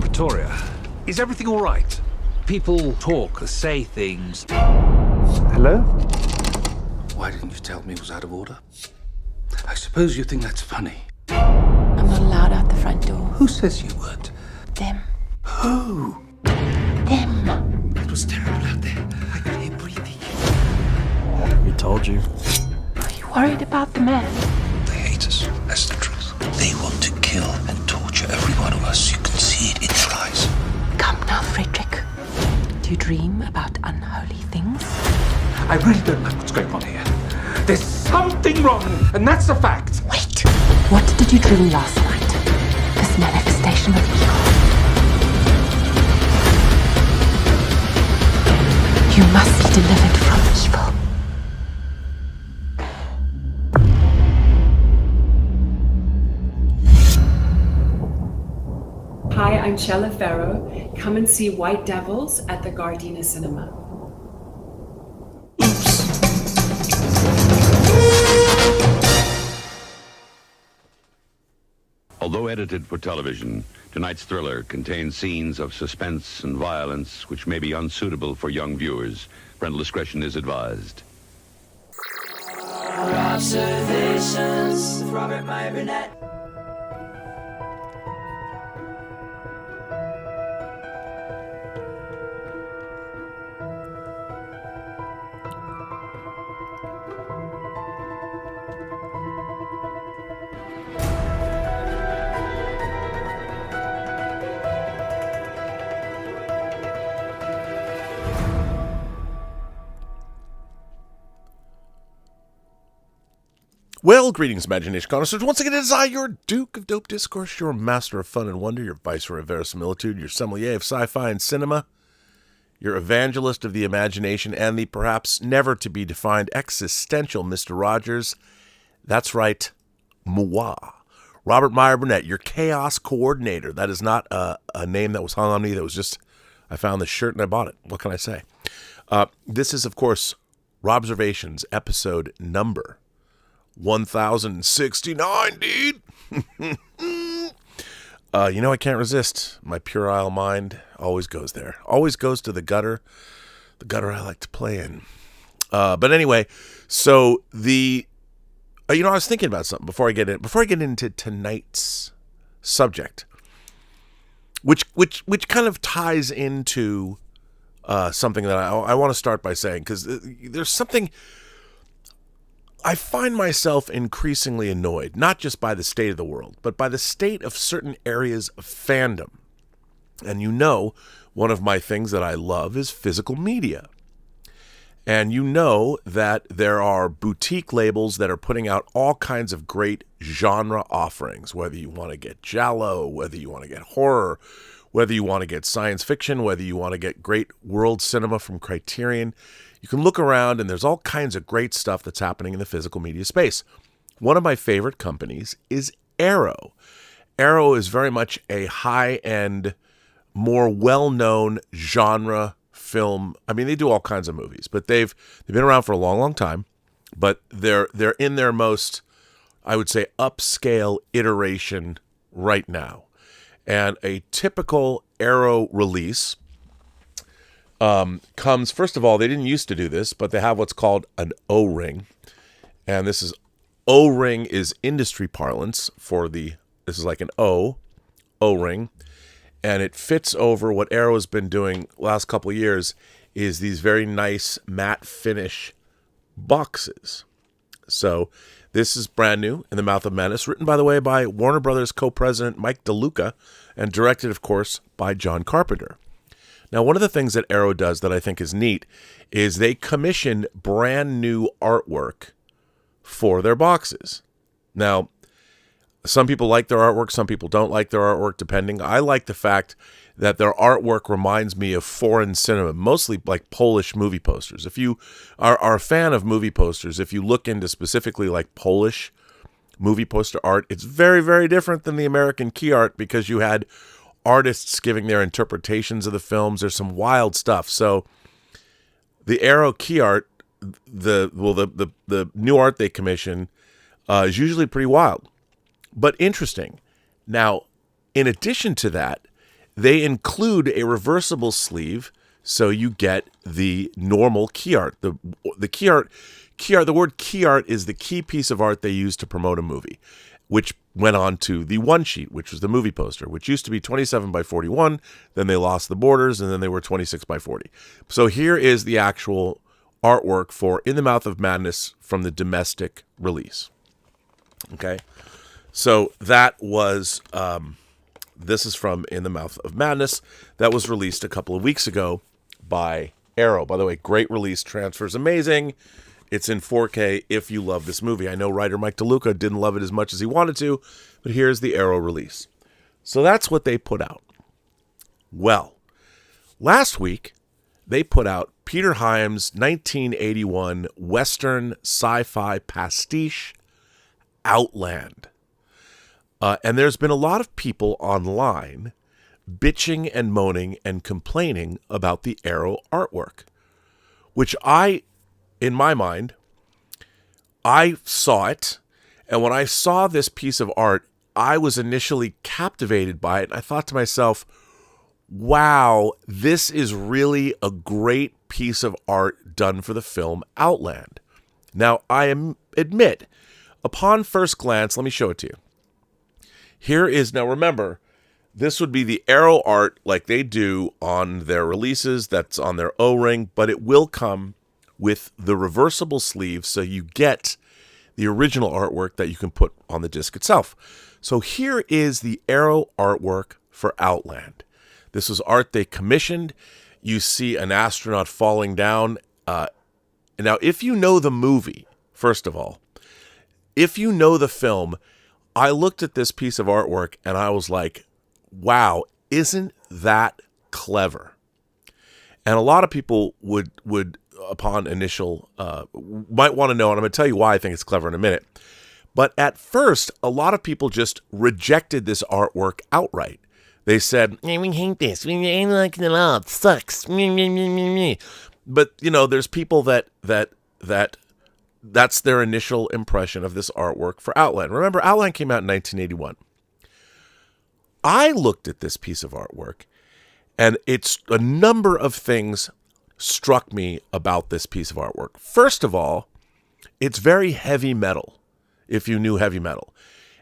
Pretoria. Is everything all right? People talk, say things. Hello? Why didn't you tell me it was out of order? I suppose you think that's funny. I'm not allowed out the front door. Who says you weren't? Them. Who? Them. It was terrible out there. I could hear breathing. We told you. Are you worried about the man? They hate us. That's the truth. They want to kill and torture every one of us. You can see it in their eyes. Come now, Frederick. Do you dream about unholy things? I really don't like what's going on here. There's something wrong, and that's a fact. Wait. What did you dream last night? This manifestation of evil. You must be delivered from evil. Hi, I'm Shella Farrow. Come and see White Devils at the Gardena Cinema. Although edited for television, tonight's thriller contains scenes of suspense and violence which may be unsuitable for young viewers. Parental discretion is advised. Robservations with Robert Meyer Burnett. Well, greetings, Imagination Connoisseurs. Once again, it is I, your Duke of Dope Discourse, your master of fun and wonder, your viceroy of verisimilitude, your sommelier of sci-fi and cinema, your evangelist of the imagination, and the perhaps never-to-be-defined existential Mr. Rogers. That's right, moi. Robert Meyer Burnett, your chaos coordinator. That is not a name that was hung on me. That was just, I found this shirt and I bought it. What can I say? This is, of course, Robservations, episode number 1069, dude. I can't resist. My puerile mind always goes there. Always goes to the gutter I like to play in. But anyway, so I was thinking about something before I get into tonight's subject, which kind of ties into something that I want to start by saying, because there's something. I find myself increasingly annoyed, not just by the state of the world, but by the state of certain areas of fandom. And one of my things that I love is physical media. And that there are boutique labels that are putting out all kinds of great genre offerings, whether you want to get giallo, whether you want to get horror, whether you want to get science fiction, whether you want to get great world cinema from Criterion. You can look around and there's all kinds of great stuff that's happening in the physical media space. One of my favorite companies is Arrow. Arrow is very much a high-end, more well-known genre film. I mean, they do all kinds of movies, but they've been around for a long, long time. But they're in their most, I would say, upscale iteration right now. And a typical Arrow release comes, first of all, they didn't used to do this, but they have what's called an O-ring. And O-ring is industry parlance this is like an O-ring. And it fits over what Arrow has been doing last couple of years is these very nice matte finish boxes. So this is brand new, In the Mouth of Madness, written, by the way, by Warner Brothers co-president Mike DeLuca and directed, of course, by John Carpenter. Now, one of the things that Arrow does that I think is neat is they commission brand new artwork for their boxes. Now, some people like their artwork, some people don't like their artwork, depending. I like the fact that their artwork reminds me of foreign cinema, mostly like Polish movie posters. If you are a fan of movie posters, if you look into specifically like Polish movie poster art, it's very, very different than the American key art because you had artists giving their interpretations of the films. There's some wild stuff. So the Arrow key art, the new art they commission is usually pretty wild, but interesting. Now, in addition to that, they include a reversible sleeve, so you get the normal key art. The key art, the word key art is the key piece of art they use to promote a movie, which went on to the one sheet, which was the movie poster, which used to be 27 by 41. Then they lost the borders, and then they were 26 by 40. So here is the actual artwork for In the Mouth of Madness from the domestic release. Okay, so that was, this is from In the Mouth of Madness. That was released a couple of weeks ago by Arrow. By the way, great release, transfer's amazing. It's in 4K if you love this movie. I know writer Mike DeLuca didn't love it as much as he wanted to, but here's the Arrow release. So that's what they put out. Well, last week, they put out Peter Hyams' 1981 Western sci-fi pastiche, Outland. And there's been a lot of people online bitching and moaning and complaining about the Arrow artwork, which in my mind, I saw it, and when I saw this piece of art, I was initially captivated by it, and I thought to myself, wow, this is really a great piece of art done for the film Outland. Now, admit, upon first glance, let me show it to you. Here is, now remember, this would be the Arrow art like they do on their releases, that's on their O-ring, but it will come with the reversible sleeve, so you get the original artwork that you can put on the disc itself. So here is the Arrow artwork for Outland. This was art they commissioned. You see an astronaut falling down. Now, if you know the movie, first of all, if you know the film, I looked at this piece of artwork and I was like, wow, isn't that clever? And a lot of people would upon initial, might want to know, and I'm going to tell you why I think it's clever in a minute. But at first, a lot of people just rejected this artwork outright. They said, we hate this. We ain't liking it all. It sucks. But, you know, there's people that's their initial impression of this artwork for Outland. Remember, Outland came out in 1981. I looked at this piece of artwork, and it's a number of things struck me about this piece of artwork. First of all, it's very heavy metal, if you knew heavy metal.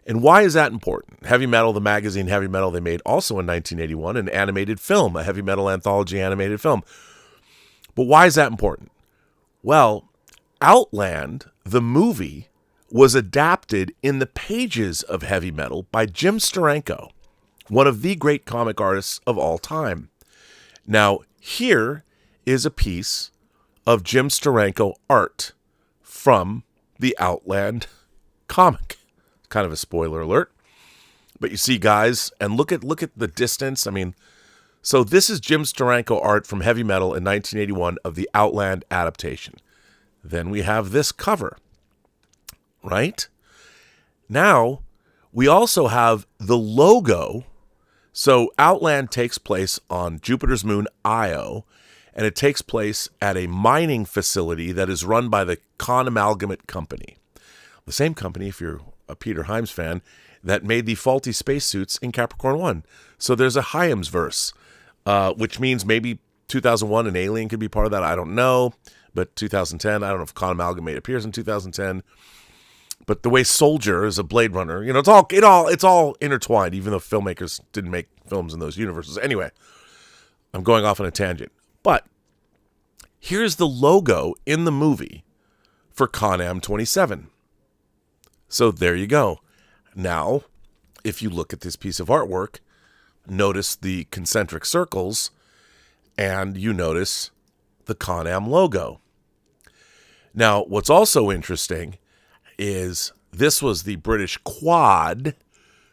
And why is that important? Heavy Metal, the magazine Heavy Metal, they made also in 1981 an animated film, a heavy metal anthology animated film. But why is that important? Well, Outland, the movie, was adapted in the pages of Heavy Metal by Jim Steranko, one of the great comic artists of all time. Now, here is a piece of Jim Steranko art from the Outland comic. Kind of a spoiler alert. But you see, guys, and look at the distance. I mean, so this is Jim Steranko art from Heavy Metal in 1981 of the Outland adaptation. Then we have this cover, right? Now, we also have the logo. So Outland takes place on Jupiter's moon, Io, and it takes place at a mining facility that is run by the Con Amalgamate Company. The same company, if you're a Peter Hyams fan, that made the faulty spacesuits in Capricorn 1. So there's a Hyams verse, which means maybe 2001 an Alien could be part of that. I don't know. But 2010, I don't know if Con Amalgamate appears in 2010. But the way Soldier is a Blade Runner, you know, it's all intertwined, even though filmmakers didn't make films in those universes. Anyway, I'm going off on a tangent. But here's the logo in the movie for Con-Am 27. So there you go. Now, if you look at this piece of artwork, notice the concentric circles, and you notice the Con-Am logo. Now, what's also interesting is this was the British quad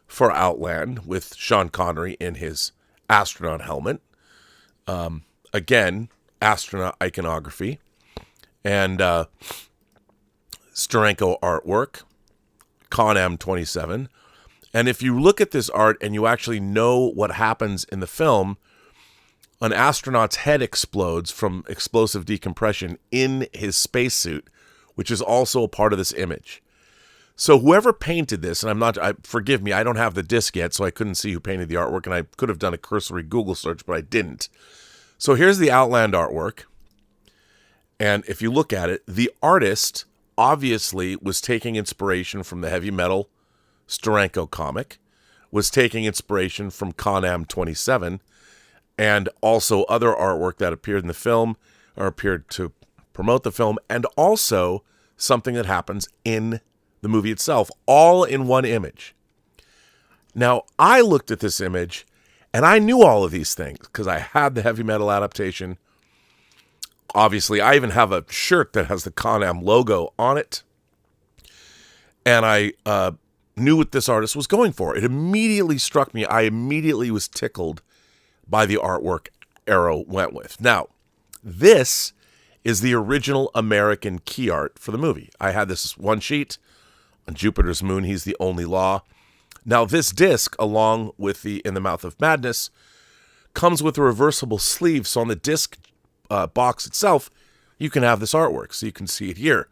for Outland with Sean Connery in his astronaut helmet. Again, astronaut iconography and Steranko artwork, Con-Am 27. And if you look at this art and you actually know what happens in the film, an astronaut's head explodes from explosive decompression in his spacesuit, which is also a part of this image. So whoever painted this, and forgive me, I don't have the disc yet, so I couldn't see who painted the artwork, and I could have done a cursory Google search, but I didn't. So here's the Outland artwork. And if you look at it, the artist obviously was taking inspiration from the heavy metal Steranko comic, was taking inspiration from Con-Am 27, and also other artwork that appeared in the film, or appeared to promote the film, and also something that happens in the movie itself, all in one image. Now, I looked at this image, and I knew all of these things, because I had the heavy metal adaptation. Obviously, I even have a shirt that has the Con-Am logo on it. And I knew what this artist was going for. It immediately struck me. I immediately was tickled by the artwork Arrow went with. Now, this is the original American key art for the movie. I had this one sheet. On Jupiter's moon, he's the only law. Now, this disc, along with the In the Mouth of Madness, comes with a reversible sleeve. So on the disc box itself, you can have this artwork. So you can see it here.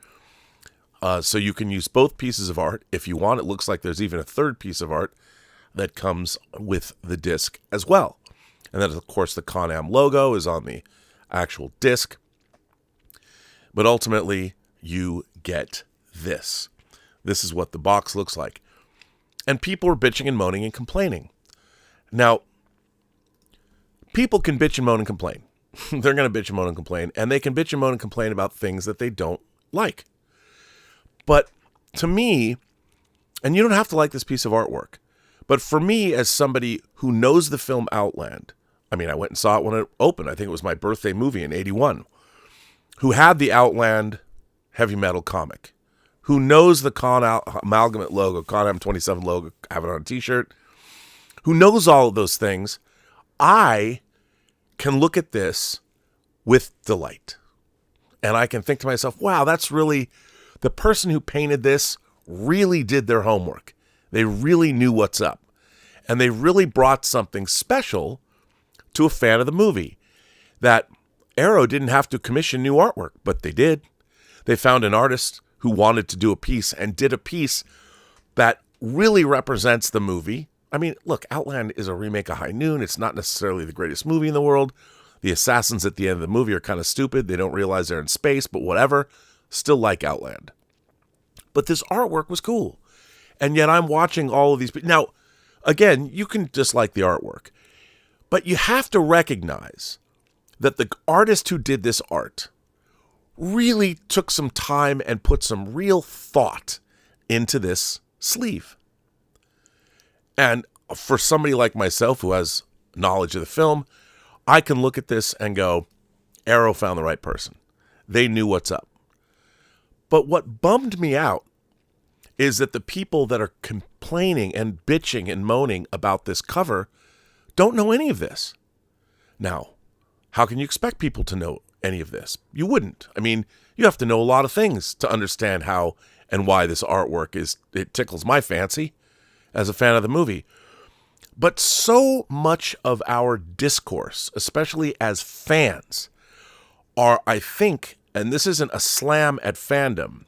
So you can use both pieces of art if you want. It looks like there's even a third piece of art that comes with the disc as well. And then, of course, the Con-Am logo is on the actual disc. But ultimately, you get this. This is what the box looks like. And people are bitching and moaning and complaining. Now, people can bitch and moan and complain. They're going to bitch and moan and complain. And they can bitch and moan and complain about things that they don't like. But to me, and you don't have to like this piece of artwork, but for me, as somebody who knows the film Outland, I mean, I went and saw it when it opened. I think it was my birthday movie in 81. Who had the Outland heavy metal comic, who knows the Amalgamate logo, Con-Am 27 logo, have it on a t-shirt, who knows all of those things, I can look at this with delight. And I can think to myself, wow, that's really, the person who painted this really did their homework. They really knew what's up. And they really brought something special to a fan of the movie. That Arrow didn't have to commission new artwork, but they did. They found an artist who wanted to do a piece and did a piece that really represents the movie. I mean, look, Outland is a remake of High Noon. It's not necessarily the greatest movie in the world. The assassins at the end of the movie are kind of stupid. They don't realize they're in space, but whatever. Still like Outland. But this artwork was cool. And yet I'm watching all of these. Now, again, you can dislike the artwork, but you have to recognize that the artist who did this art really took some time and put some real thought into this sleeve. And for somebody like myself who has knowledge of the film, I can look at this and go, Arrow found the right person. They knew what's up. But what bummed me out is that the people that are complaining and bitching and moaning about this cover don't know any of this. Now, how can you expect people to know any of this? You wouldn't. I mean, you have to know a lot of things to understand how and why this artwork it tickles my fancy as a fan of the movie. But so much of our discourse, especially as fans, are, I think, and this isn't a slam at fandom,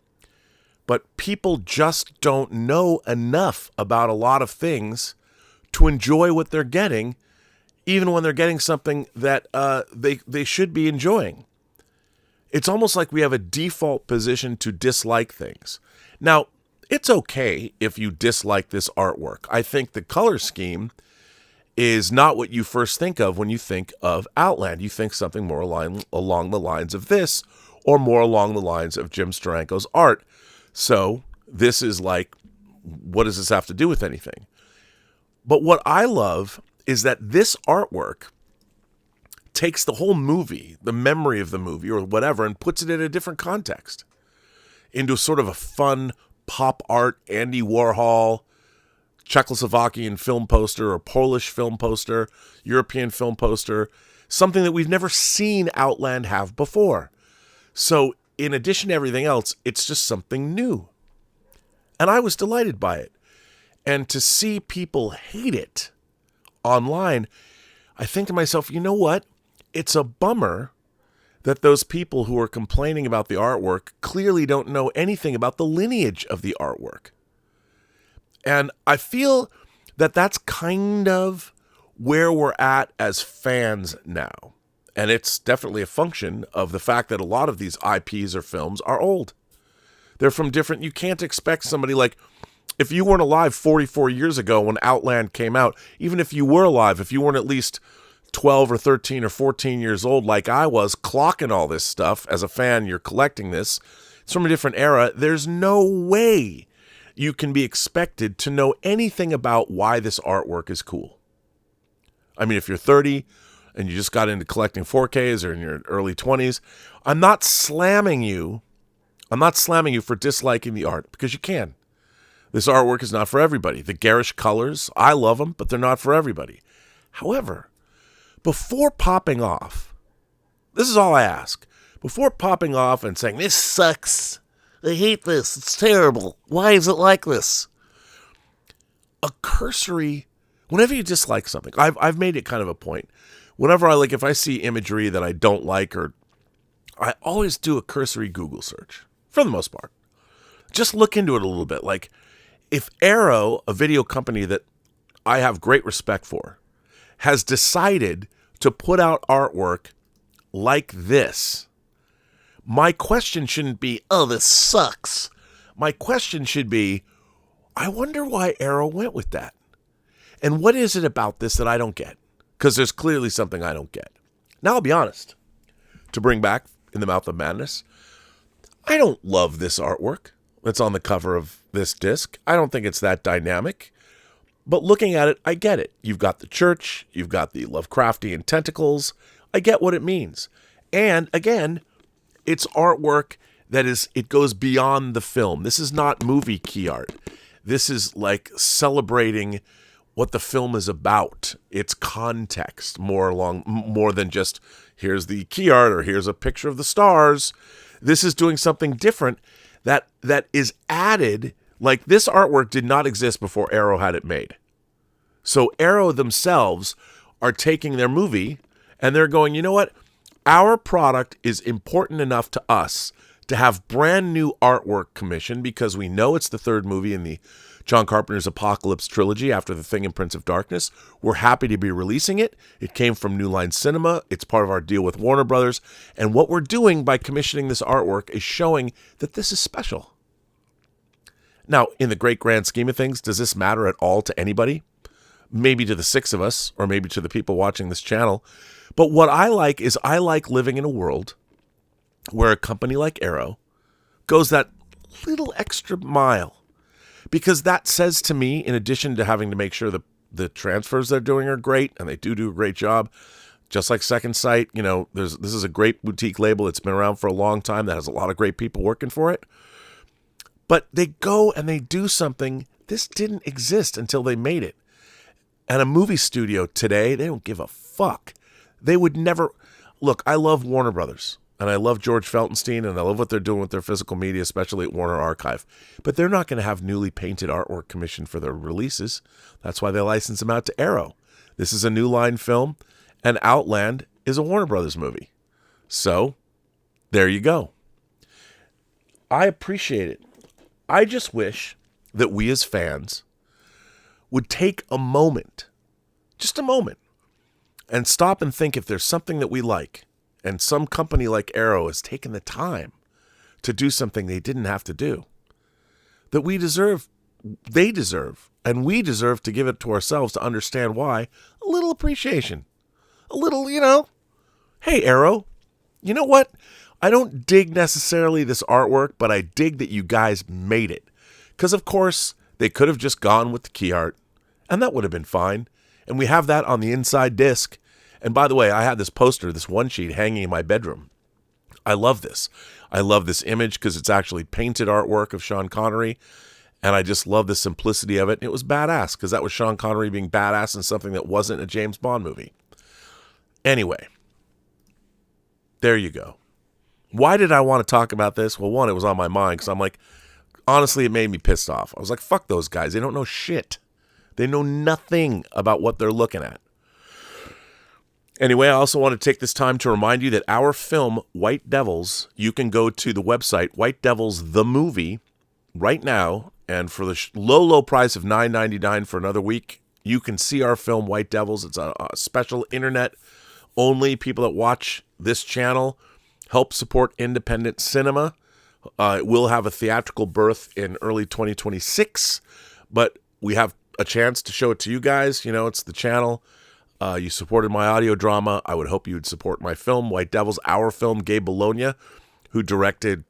but people just don't know enough about a lot of things to enjoy what they're getting, even when they're getting something that they should be enjoying. It's almost like we have a default position to dislike things. Now, it's okay if you dislike this artwork. I think the color scheme is not what you first think of when you think of Outland. You think something more along the lines of this, or more along the lines of Jim Steranko's art. So this is like, what does this have to do with anything? But what I love is that this artwork takes the whole movie, the memory of the movie or whatever, and puts it in a different context, into sort of a fun pop art, Andy Warhol, Czechoslovakian film poster or Polish film poster, European film poster, something that we've never seen Outland have before. So in addition to everything else, it's just something new. And I was delighted by it. And to see people hate it online, I think to myself, you know what? It's a bummer that those people who are complaining about the artwork clearly don't know anything about the lineage of the artwork. And I feel that that's kind of where we're at as fans now. And it's definitely a function of the fact that a lot of these IPs or films are old. They're from different, you can't expect somebody like, if you weren't alive 44 years ago when Outland came out, even if you were alive, if you weren't at least 12 or 13 or 14 years old like I was, clocking all this stuff, as a fan, you're collecting this, it's from a different era, there's no way you can be expected to know anything about why this artwork is cool. I mean, if you're 30 and you just got into collecting 4Ks or in your early 20s, I'm not slamming you for disliking the art, because you can. This artwork is not for everybody. The garish colors, I love them, but they're not for everybody. However, before popping off, this is all I ask. Before popping off and saying, this sucks, I hate this, it's terrible, why is it like this? A cursory, whenever you dislike something, I've made it kind of a point. Whenever if I see imagery that I don't like, or I always do a cursory Google search, for the most part. Just look into it a little bit. Like, if Arrow, a video company that I have great respect for, has decided to put out artwork like this, my question shouldn't be, oh, this sucks. My question should be, I wonder why Arrow went with that. And what is it about this that I don't get? Because there's clearly something I don't get. Now, I'll be honest. To bring back In the Mouth of Madness, I don't love this artwork that's on the cover of this disc. I don't think it's that dynamic. But looking at it, I get it. You've got the church. You've got the Lovecraftian tentacles. I get what it means. And again, it's artwork that it goes beyond the film. This is not movie key art. This is like celebrating what the film is about. It's context more than just here's the key art or here's a picture of the stars. This is doing something different that is added. Like, this artwork did not exist before Arrow had it made. So Arrow themselves are taking their movie and they're going, you know what? Our product is important enough to us to have brand new artwork commissioned, because we know it's the third movie in the John Carpenter's Apocalypse trilogy after The Thing and Prince of Darkness. We're happy to be releasing it. It came from New Line Cinema. It's part of our deal with Warner Brothers. And what we're doing by commissioning this artwork is showing that this is special. Now, in the great grand scheme of things, does this matter at all to anybody? Maybe to the six of us, or maybe to the people watching this channel. But what I like is I like living in a world where a company like Arrow goes that little extra mile. Because that says to me, in addition to having to make sure the transfers they're doing are great, and they do a great job, just like Second Sight, this is a great boutique label. It's been around for a long time that has a lot of great people working for it. But they go and they do something. This didn't exist until they made it. And a movie studio today, they don't give a fuck. They would never... Look, I love Warner Brothers, and I love George Feltenstein, and I love what they're doing with their physical media, especially at Warner Archive. But they're not going to have newly painted artwork commissioned for their releases. That's why they license them out to Arrow. This is a New Line film, and Outland is a Warner Brothers movie. So, there you go. I appreciate it. I just wish that we as fans would take a moment, just a moment, and stop and think if there's something that we like, and some company like Arrow has taken the time to do something they didn't have to do, that they deserve, and we deserve to give it to ourselves to understand why. A little appreciation. A little, hey, Arrow, you know what? I don't dig necessarily this artwork, but I dig that you guys made it. Because, of course, they could have just gone with the key art, and that would have been fine. And we have that on the inside disc. And by the way, I had this poster, this one sheet, hanging in my bedroom. I love this. I love this image because it's actually painted artwork of Sean Connery. And I just love the simplicity of it. And it was badass because that was Sean Connery being badass in something that wasn't a James Bond movie. Anyway, there you go. Why did I want to talk about this? Well, one, it was on my mind because I'm like, honestly, it made me pissed off. I was like, fuck those guys. They don't know shit. They know nothing about what they're looking at. Anyway, I also want to take this time to remind you that our film, White Devils, you can go to the website, White Devils, the movie, right now, And for the low price of $9.99 for another week, you can see our film White Devils. It's a special internet only. People that watch this channel help support independent cinema. It will have a theatrical birth in early 2026, but we have a chance to show it to you guys. You know, it's the channel. You supported my audio drama. I would hope you would support my film, White Devils, our film. Gabe Bologna, who directed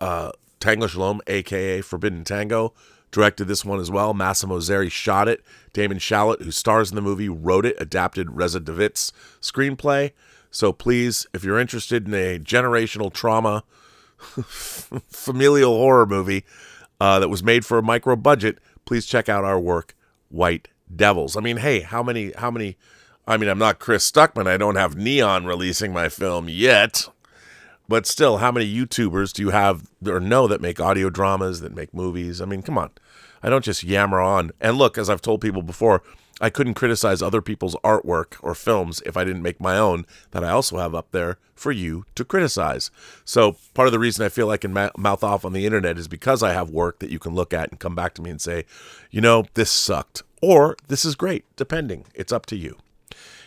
Tango Shalom, a.k.a. Forbidden Tango, directed this one as well. Massimo Zeri shot it. Damon Shalit, who stars in the movie, wrote it, adapted Reza DeVitt's screenplay. So please, if you're interested in a generational trauma, familial horror movie that was made for a micro budget, please check out our work, White Devils. I mean, hey, how many, I mean, I'm not Chris Stuckman. I don't have Neon releasing my film yet. But still, how many YouTubers do you have or know that make audio dramas, that make movies? I mean, come on. I don't just yammer on. And look, as I've told people before, I couldn't criticize other people's artwork or films if I didn't make my own that I also have up there for you to criticize. So part of the reason I feel I can mouth off on the internet is because I have work that you can look at and come back to me and say, you know, this sucked. Or this is great, depending. It's up to you.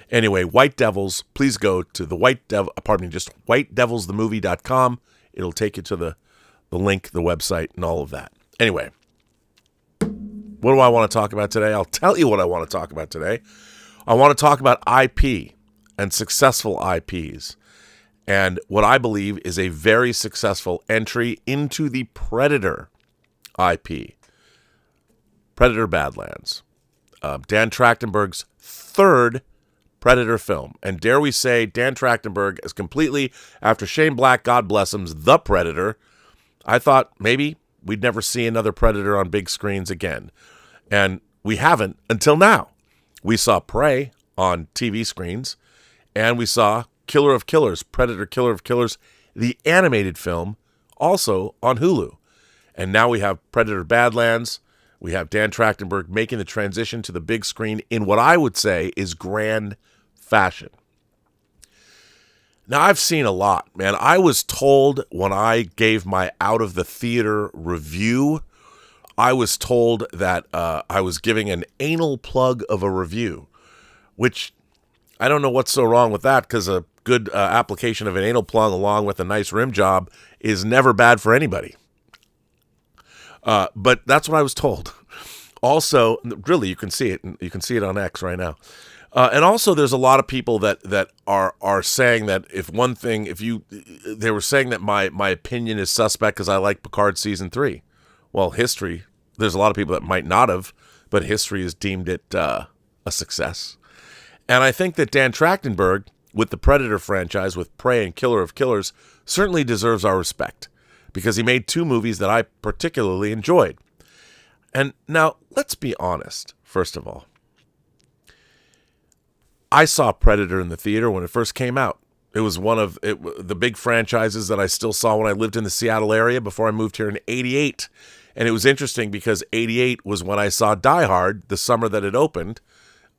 Anyway, White Devils, please go to the whitedevelsthemovie.com. It'll take you to the link, the website, and all of that. Anyway, what do I want to talk about today? I'll tell you what I want to talk about today. I want to talk about IP and successful IPs and what I believe is a very successful entry into the Predator IP. Predator Badlands. Dan Trachtenberg's third Predator film. And dare we say, Dan Trachtenberg is completely, after Shane Black, God bless him's The Predator, I thought maybe we'd never see another Predator on big screens again. And we haven't until now. We saw Prey on TV screens, and we saw Killer of Killers, Predator Killer of Killers, the animated film, also on Hulu. And now we have Predator Badlands. We have Dan Trachtenberg making the transition to the big screen in what I would say is grand fashion. Now, I've seen a lot, man. I was told when I gave my out of the theater review, I was told that I was giving an anal plug of a review, which I don't know what's so wrong with that, because a good application of an anal plug along with a nice rim job is never bad for anybody. But that's what I was told. Also, really, you can see it. You can see it on X right now. And also, there's a lot of people that are saying that they were saying that my opinion is suspect because I like Picard season 3. Well, history, there's a lot of people that might not have, but history has deemed it a success. And I think that Dan Trachtenberg, with the Predator franchise, with Prey and Killer of Killers, certainly deserves our respect because he made 2 movies that I particularly enjoyed. And now, let's be honest, first of all. I saw Predator in the theater when it first came out. It was one of the big franchises that I still saw when I lived in the Seattle area before I moved here in 88. And it was interesting because 88 was when I saw Die Hard, the summer that it opened,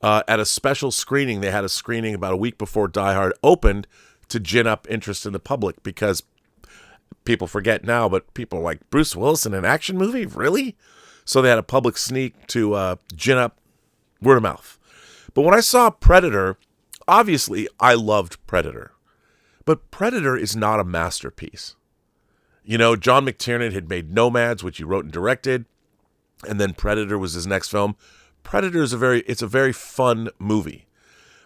at a special screening. They had a screening about a week before Die Hard opened to gin up interest in the public because people forget now, but people are like, Bruce Willis in an action movie? Really? So they had a public sneak to gin up word of mouth. But when I saw Predator, obviously I loved Predator. But Predator is not a masterpiece. You know, John McTiernan had made Nomads, which he wrote and directed, and then Predator was his next film. Predator is a very fun movie.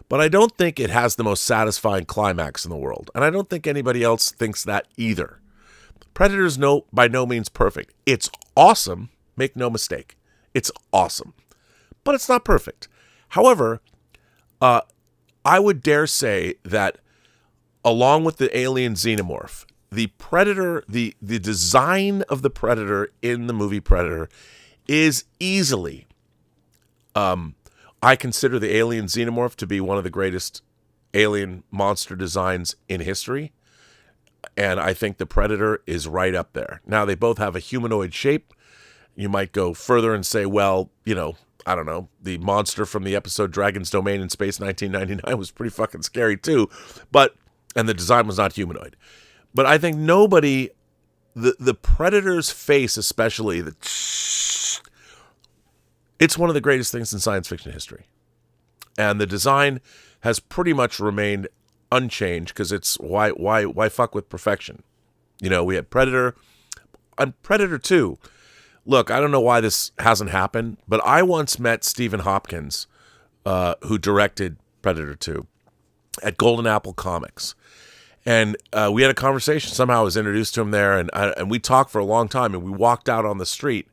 But I don't think it has the most satisfying climax in the world. And I don't think anybody else thinks that either. Predator is by no means perfect. It's awesome, make no mistake. It's awesome. But it's not perfect. However, I would dare say that along with the alien xenomorph, the Predator, the design of the Predator in the movie Predator is easily, I consider the alien xenomorph to be one of the greatest alien monster designs in history. And I think the Predator is right up there. Now, they both have a humanoid shape. You might go further and say, well, you know, I don't know, the monster from the episode Dragon's Domain in Space 1999 was pretty fucking scary too. And the design was not humanoid. But I think nobody the Predator's face, especially, it's one of the greatest things in science fiction history. And the design has pretty much remained unchanged because it's why fuck with perfection? You know, we had Predator and Predator 2. Look, I don't know why this hasn't happened, but I once met Stephen Hopkins, who directed Predator 2, at Golden Apple Comics. And we had a conversation. Somehow I was introduced to him there, and we talked for a long time, and we walked out on the street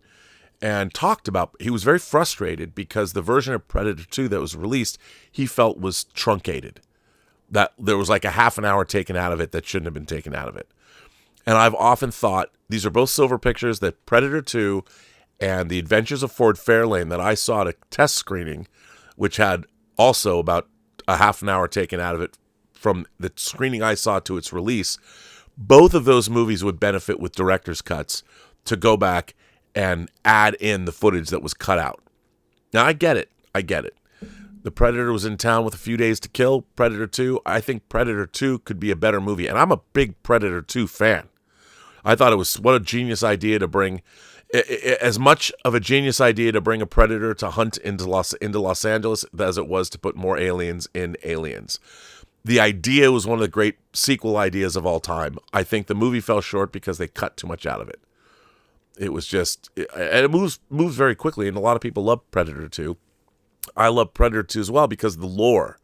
and talked about, he was very frustrated because the version of Predator 2 that was released, he felt was truncated. That there was like a half an hour taken out of it that shouldn't have been taken out of it. And I've often thought, these are both silver pictures, that Predator 2 and The Adventures of Ford Fairlane that I saw at a test screening, which had also about a half an hour taken out of it from the screening I saw to its release, both of those movies would benefit with director's cuts to go back and add in the footage that was cut out. Now, I get it. The Predator was in town with a few days to kill. Predator 2, I think Predator 2 could be a better movie. And I'm a big Predator 2 fan. I thought it was, what a genius idea to bring, as much of a genius idea to bring a Predator to hunt into Los Angeles as it was to put more aliens in Aliens. The idea was one of the great sequel ideas of all time. I think the movie fell short because they cut too much out of it. It was just, and it moves very quickly, and a lot of people love Predator 2. I love Predator 2 as well because of the lore.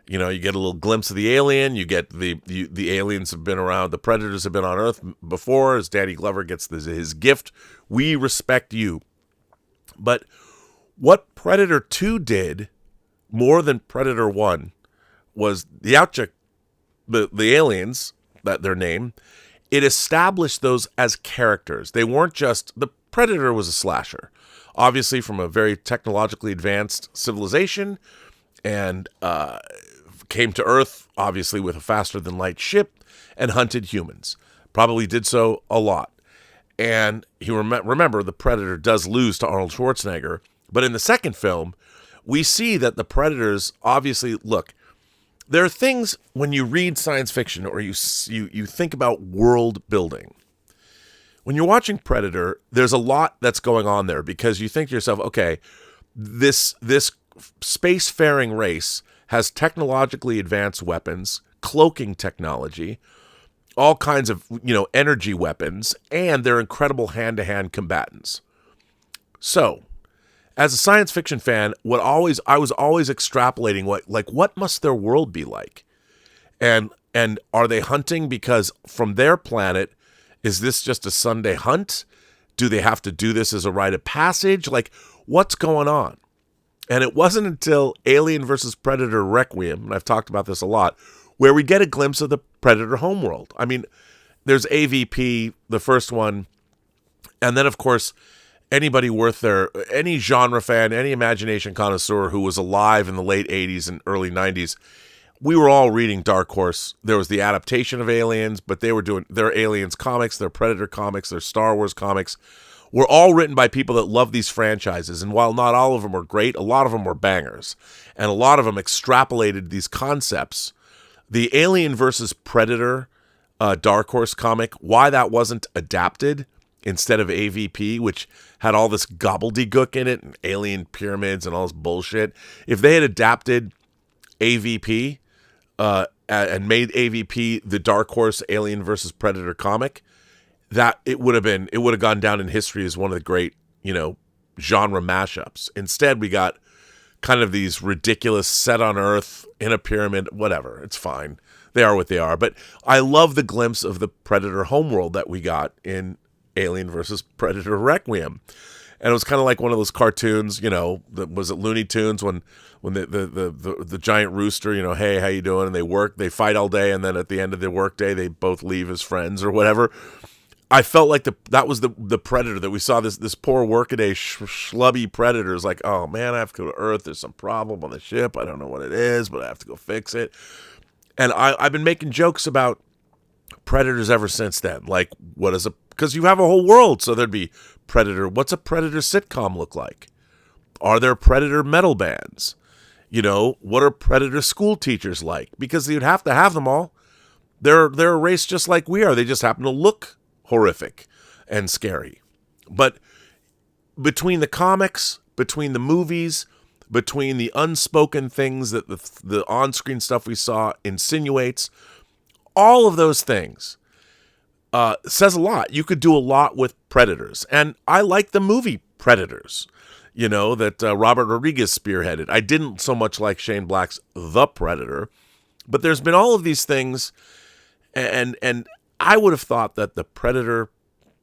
You know, you get a little glimpse of the alien. You get the aliens have been around. The Predators have been on Earth before. As Danny Glover gets his gift, we respect you. But what Predator 2 did more than Predator 1 was the aliens, that their name. It established those as characters. They weren't just, the Predator was a slasher, obviously from a very technologically advanced civilization, and came to Earth, obviously, with a faster-than-light ship, and hunted humans. Probably did so a lot. And remember, the Predator does lose to Arnold Schwarzenegger, but in the second film, we see that the Predators, obviously, look, there are things when you read science fiction or you think about world building. When you're watching Predator, there's a lot that's going on there because you think to yourself, okay, this spacefaring race has technologically advanced weapons, cloaking technology, all kinds of, energy weapons, and they're incredible hand-to-hand combatants. So, as a science fiction fan, I was always extrapolating what must their world be like? And are they hunting because from their planet, is this just a Sunday hunt? Do they have to do this as a rite of passage? Like, what's going on? And it wasn't until Alien vs. Predator Requiem, and I've talked about this a lot, where we get a glimpse of the Predator homeworld. I mean, there's AVP, the first one, and then, of course, anybody any genre fan, any imagination connoisseur who was alive in the late 80s and early 90s, we were all reading Dark Horse. There was the adaptation of Aliens, but they were doing their Aliens comics, their Predator comics, their Star Wars comics. Were all written by people that love these franchises. And while not all of them were great, a lot of them were bangers. And a lot of them extrapolated these concepts. The Alien versus Predator Dark Horse comic, why that wasn't adapted instead of AVP, which had all this gobbledygook in it, and alien pyramids and all this bullshit. If they had adapted AVP and made AVP the Dark Horse Alien versus Predator comic, that it would have gone down in history as one of the great, genre mashups. Instead, we got kind of these ridiculous set on Earth in a pyramid, whatever. It's fine. They are what they are. But I love the glimpse of the Predator homeworld that we got in Alien versus Predator Requiem. And it was kind of like one of those cartoons, was it Looney Tunes when the giant rooster, hey, how you doing? And they fight all day, and then at the end of the workday, they both leave as friends or whatever. I felt like that was the Predator that we saw. This poor workaday schlubby Predator is like, oh man, I have to go to Earth. There's some problem on the ship. I don't know what it is, but I have to go fix it. And I've been making jokes about Predators ever since then. Like, because you have a whole world, so there'd be Predator. What's a Predator sitcom look like? Are there Predator metal bands? What are Predator school teachers like? Because you'd have to have them all. They're a race just like we are. They just happen to look horrific and scary. But between the comics, between the movies, between the unspoken things that the on-screen stuff we saw insinuates, all of those things says a lot. You could do a lot with Predators. And I like the movie Predators, that Robert Rodriguez spearheaded. I didn't so much like Shane Black's The Predator, but there's been all of these things, and I would have thought that the Predator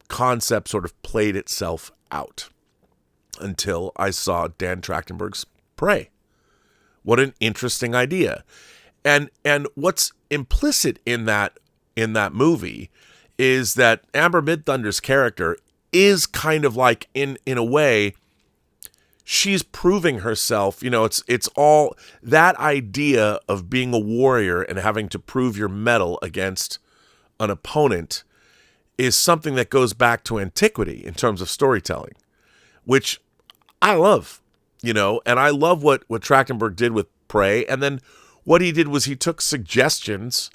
concept sort of played itself out until I saw Dan Trachtenberg's Prey. What an interesting idea. And what's implicit in that movie is that Amber Midthunder's character is kind of like, in a way, she's proving herself. It's all that idea of being a warrior and having to prove your mettle against an opponent is something that goes back to antiquity in terms of storytelling, which I love, and I love what Trachtenberg did with Prey. And then what he did was he took suggestions,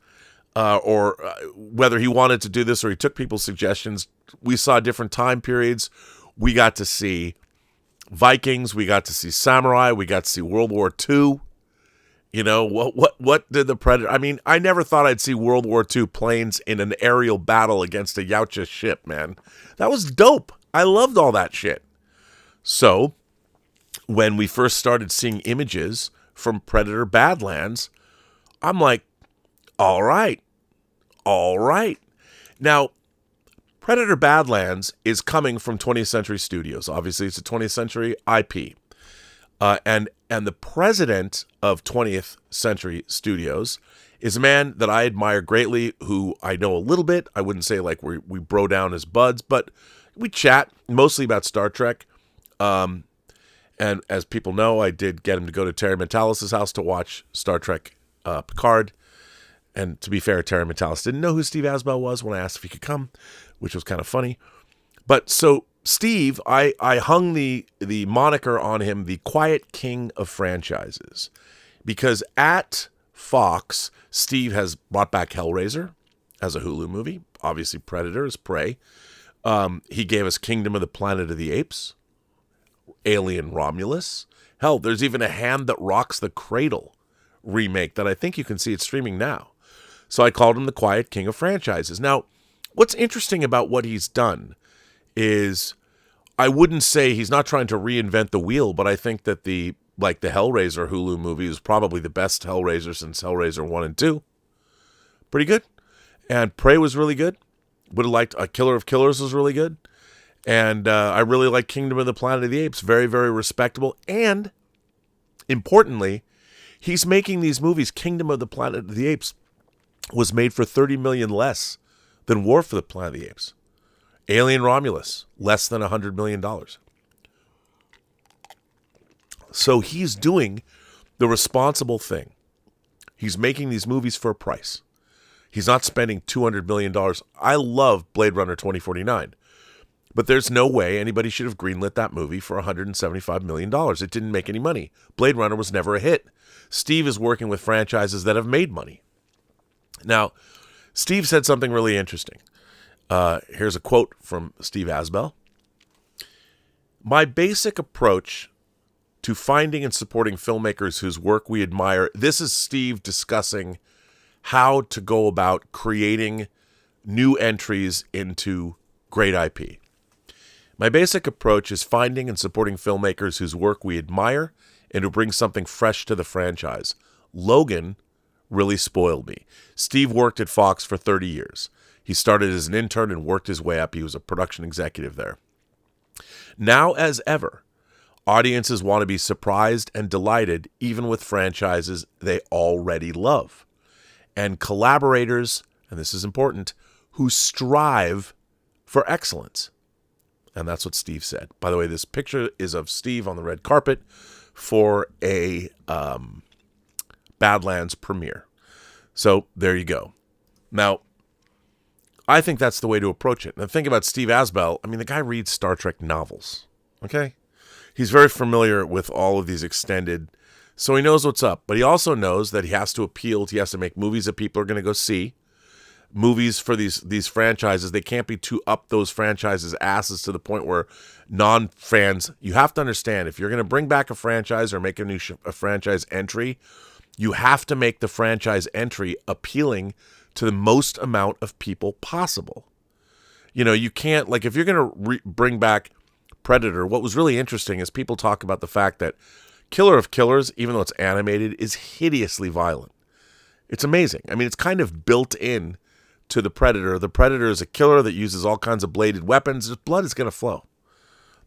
or whether he wanted to do this or he took people's suggestions. We saw different time periods. We got to see Vikings. We got to see samurai. We got to see World War II. What did the Predator? I mean, I never thought I'd see World War II planes in an aerial battle against a Yautja ship, man. That was dope. I loved all that shit. So, when we first started seeing images from Predator Badlands, I'm like, all right. Now, Predator Badlands is coming from 20th Century Studios. Obviously, it's a 20th Century IP. And the president of 20th Century Studios is a man that I admire greatly, who I know a little bit. I wouldn't say like we bro down as buds, but we chat mostly about Star Trek. And as people know, I did get him to go to Terry Metalis' house to watch Star Trek Picard. And to be fair, Terry Metalis didn't know who Steve Asbell was when I asked if he could come, which was kind of funny. But so Steve, I hung the moniker on him, the Quiet King of Franchises, because at Fox, Steve has brought back Hellraiser as a Hulu movie. Obviously, Predator is Prey. He gave us Kingdom of the Planet of the Apes, Alien Romulus. Hell, there's even a Hand That Rocks the Cradle remake that I think you can see. It's streaming now. So I called him the Quiet King of Franchises. Now, what's interesting about what he's done is, I wouldn't say he's not trying to reinvent the wheel, but I think that the Hellraiser Hulu movie is probably the best Hellraiser since Hellraiser 1 and 2. Pretty good. And Prey was really good. Would have liked A Killer of Killers was really good. And I really like Kingdom of the Planet of the Apes. Very, very respectable. And importantly, he's making these movies. Kingdom of the Planet of the Apes was made for $30 million less than War for the Planet of the Apes. Alien Romulus, less than $100 million. So he's doing the responsible thing. He's making these movies for a price. He's not spending $200 million. I love Blade Runner 2049. But there's no way anybody should have greenlit that movie for $175 million. It didn't make any money. Blade Runner was never a hit. Steve is working with franchises that have made money. Now, Steve said something really interesting. Here's a quote from Steve Asbell. My basic approach to finding and supporting filmmakers whose work we admire. This is Steve discussing how to go about creating new entries into great IP. My basic approach is finding and supporting filmmakers whose work we admire and who bring something fresh to the franchise. Logan really spoiled me. Steve worked at Fox for 30 years. He started as an intern and worked his way up. He was a production executive there. Now, as ever, audiences want to be surprised and delighted even with franchises they already love. And collaborators, and this is important, who strive for excellence. And that's what Steve said. By the way, this picture is of Steve on the red carpet for a Badlands premiere. So there you go. Now, I think that's the way to approach it. And the thing about Steve Asbell, I mean, the guy reads Star Trek novels, okay? He's very familiar with all of these extended, so he knows what's up. But he also knows that he has to appeal, he has to make movies that people are going to go see. movies for these franchises. They can't be too up those franchises' asses to the point where non-fans, you have to understand, if you're going to bring back a franchise or make a franchise entry, you have to make the franchise entry appealing to the most amount of people possible. You know, you can't, like, if you're going to bring back Predator, what was really interesting is people talk about the fact that Killer of Killers, even though it's animated, is hideously violent. It's amazing. I mean, it's kind of built in to the Predator. The Predator is a killer that uses all kinds of bladed weapons. His blood is going to flow.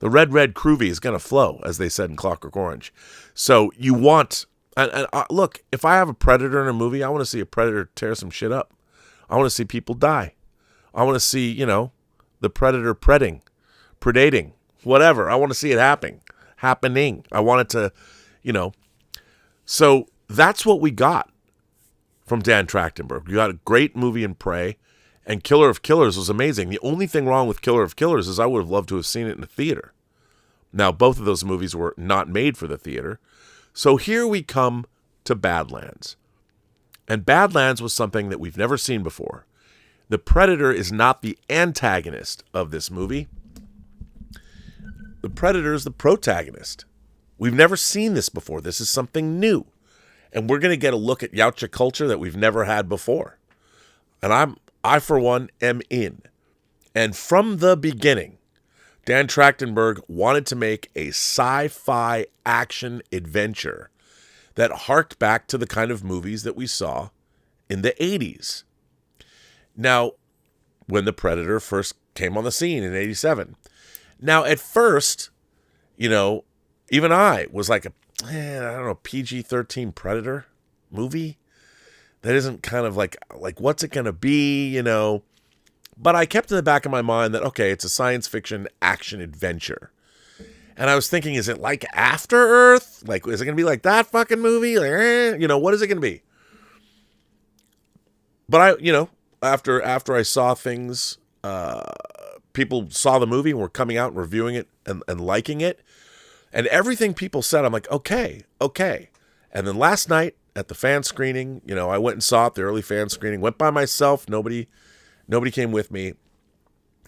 The red groovy is going to flow, as they said in Clockwork Orange. So you want, and look, if I have a Predator in a movie, I want to see a Predator tear some shit up. I want to see people die. I want to see, you know, the Predator predating, whatever. I want to see it happening. I want it to, you know. So that's what we got from Dan Trachtenberg. We got a great movie in Prey, and Killer of Killers was amazing. The only thing wrong with Killer of Killers is I would have loved to have seen it in the theater. Now, both of those movies were not made for the theater. So here we come to Badlands. And Badlands was something that we've never seen before. The Predator is not the antagonist of this movie. The Predator is the protagonist. We've never seen this before. This is something new. And we're going to get a look at Yautja culture that we've never had before. And I for one, am in. And from the beginning, Dan Trachtenberg wanted to make a sci-fi action adventure that harked back to the kind of movies that we saw in the 80s. Now, when the Predator first came on the scene in 87. Now, at first, you know, even I was like, I don't know, PG-13 Predator movie? That isn't kind of like what's it going to be, you know? But I kept in the back of my mind that, okay, it's a science fiction action adventure. And I was thinking, is it like After Earth? Like, is it going to be like that fucking movie? Like, you know, what is it going to be? But I, you know, after I saw things, people saw the movie and were coming out and reviewing it and liking it. And everything people said, I'm like, okay. And then last night at the fan screening, you know, I went and saw it, the early fan screening, went by myself. Nobody came with me.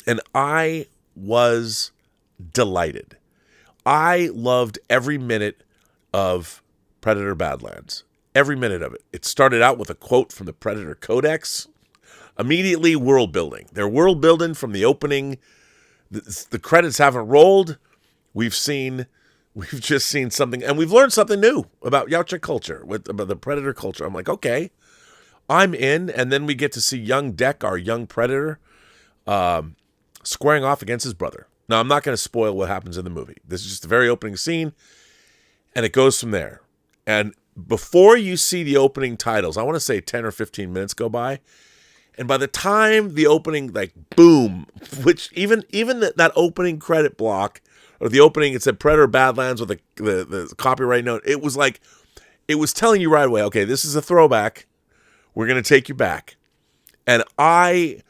And I was delighted. I loved every minute of Predator Badlands. Every minute of it. It started out with a quote from the Predator Codex. Immediately world building. They're world building from the opening. The credits haven't rolled. We've just seen something, and we've learned something new about Yautja culture, about the Predator culture. I'm like, okay, I'm in. And then we get to see young Deck, our young Predator, squaring off against his brother. Now, I'm not going to spoil what happens in the movie. This is just the very opening scene, and it goes from there. And before you see the opening titles, I want to say 10 or 15 minutes go by. And by the time the opening, like, boom, which even that opening credit block, or the opening, it said Predator Badlands with the copyright note, it was like, it was telling you right away, okay, this is a throwback. We're going to take you back. And I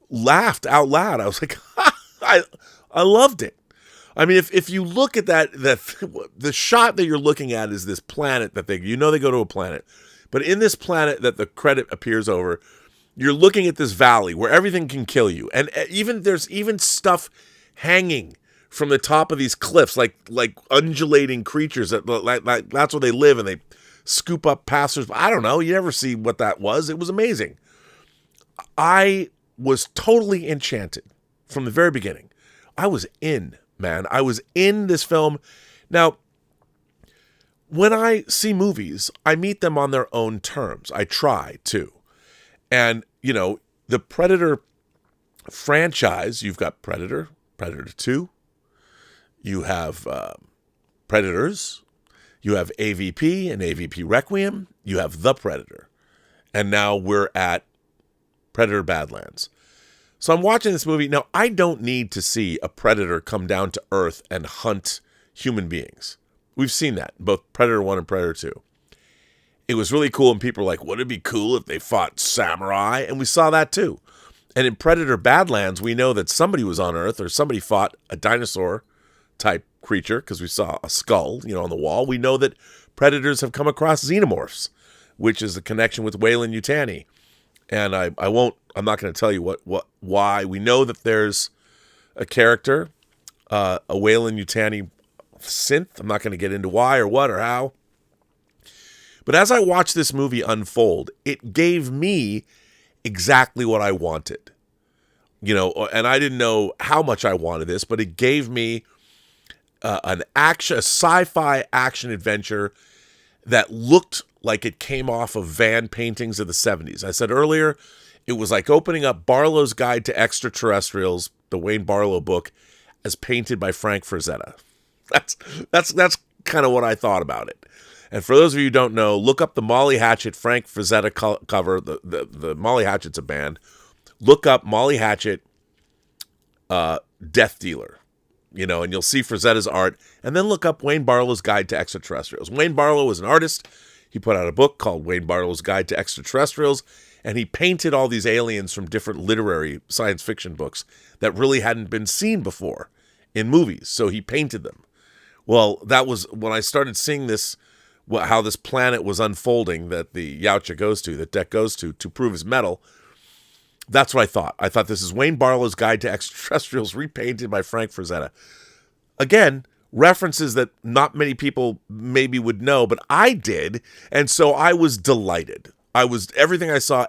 laughed out loud. I was like, I loved it. I mean, if you look at the shot that you're looking at is this planet that they go to a planet. But in this planet that the credit appears over, you're looking at this valley where everything can kill you. And there's even stuff hanging from the top of these cliffs, like undulating creatures like that's where they live, and they scoop up passers. I don't know. You never see what that was. It was amazing. I was totally enchanted from the very beginning. I was in, man. I was in this film. Now, when I see movies, I meet them on their own terms. I try to. And, you know, the Predator franchise, you've got Predator, Predator 2, you have Predators, you have AVP and AVP Requiem, you have The Predator, and now we're at Predator Badlands. So I'm watching this movie. Now, I don't need to see a predator come down to Earth and hunt human beings. We've seen that in both Predator 1 and Predator 2. It was really cool, and people were like, wouldn't it be cool if they fought samurai? And we saw that too. And in Predator Badlands, we know that somebody was on Earth, or somebody fought a dinosaur-type creature, because we saw a skull, on the wall. We know that predators have come across xenomorphs, which is the connection with Weyland Yutani. And I'm not going to tell you why. We know that there's a character, a Weyland-Yutani synth. I'm not going to get into why or what or how. But as I watched this movie unfold, it gave me exactly what I wanted. And I didn't know how much I wanted this, but it gave me a sci-fi action adventure that looked like it came off of van paintings of the 70s. I said earlier, it was like opening up Barlow's Guide to Extraterrestrials, the Wayne Barlow book, as painted by Frank Frazetta. That's kind of what I thought about it. And for those of you who don't know, look up the Molly Hatchet Frank Frazetta cover. The Molly Hatchet's a band. Look up Molly Hatchet Death Dealer, and you'll see Frazetta's art. And then look up Wayne Barlow's Guide to Extraterrestrials. Wayne Barlow was an artist. He put out a book called Wayne Barlow's Guide to Extraterrestrials, and he painted all these aliens from different literary science fiction books that really hadn't been seen before in movies. So he painted them. Well, that was when I started seeing this, how this planet was unfolding that the Yautja goes to, that Deck goes to prove his mettle. That's what I thought. I thought this is Wayne Barlow's Guide to Extraterrestrials repainted by Frank Frazetta. Again, references that not many people maybe would know, but I did. And so I was delighted. Everything I saw,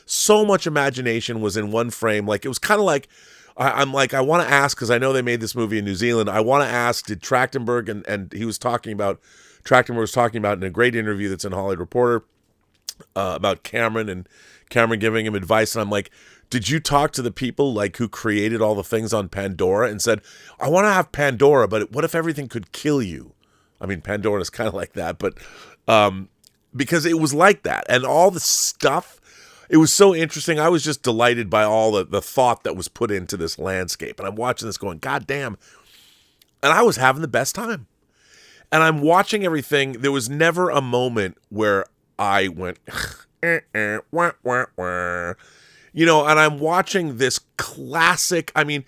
so much imagination was in one frame. Like, it was kind of like, I want to ask, because I know they made this movie in New Zealand. I want to ask, did Trachtenberg, and he was talking about, Trachtenberg was talking about in a great interview that's in Hollywood Reporter about Cameron, and Cameron giving him advice. And I'm like, did you talk to the people who created all the things on Pandora and said, I want to have Pandora, but what if everything could kill you? I mean, Pandora is kind of like that, but because it was like that. And all the stuff, it was so interesting. I was just delighted by all the thought that was put into this landscape. And I'm watching this going, God damn. And I was having the best time. And I'm watching everything. There was never a moment where I went, wah, wah, wah. And I'm watching this classic. I mean,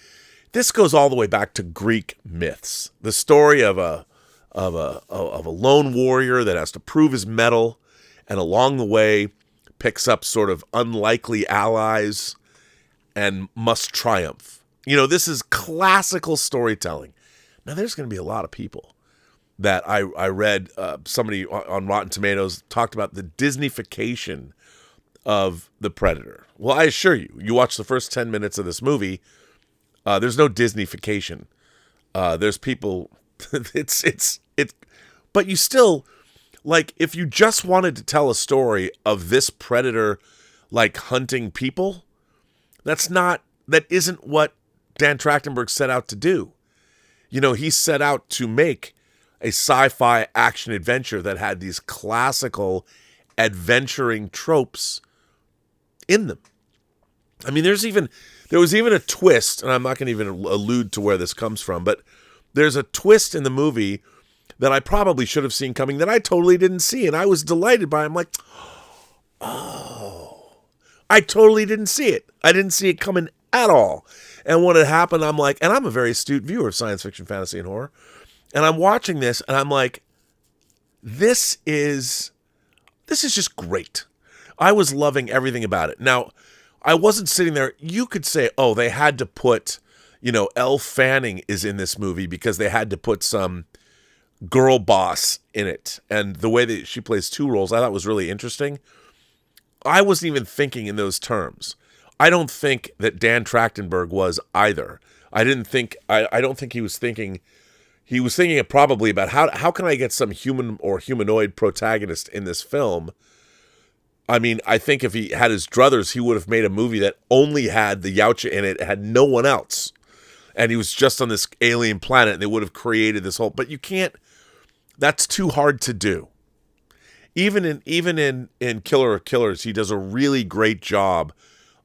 this goes all the way back to Greek myths. The story of a lone warrior that has to prove his mettle, and along the way picks up sort of unlikely allies and must triumph. This is classical storytelling. Now, there's going to be a lot of people that I read, somebody on Rotten Tomatoes talked about the Disneyfication of the Predator. Well, I assure you, you watch the first 10 minutes of this movie, there's no Disneyfication. There's people, but you still, if you just wanted to tell a story of this predator, hunting people, that isn't what Dan Trachtenberg set out to do. He set out to make a sci-fi action adventure that had these classical adventuring tropes in them. I mean, there was even a twist, and I'm not going to even allude to where this comes from, but there's a twist in the movie that I probably should have seen coming that I totally didn't see, and I was delighted by it. I'm like, oh, I totally didn't see it. I didn't see it coming at all. And when it happened, I'm like, and I'm a very astute viewer of science fiction, fantasy, and horror, and I'm watching this, and I'm like, this is just great. I was loving everything about it. Now, I wasn't sitting there. You could say, oh, they had to put, Elle Fanning is in this movie because they had to put some girl boss in it. And the way that she plays two roles, I thought was really interesting. I wasn't even thinking in those terms. I don't think that Dan Trachtenberg was either. I don't think he was thinking. He was thinking probably about how can I get some human or humanoid protagonist in this film. I mean, I think if he had his druthers, he would have made a movie that only had the Yautja in it, had no one else. And he was just on this alien planet, and they would have created this whole... But you can't... That's too hard to do. Even in Killer of Killers, he does a really great job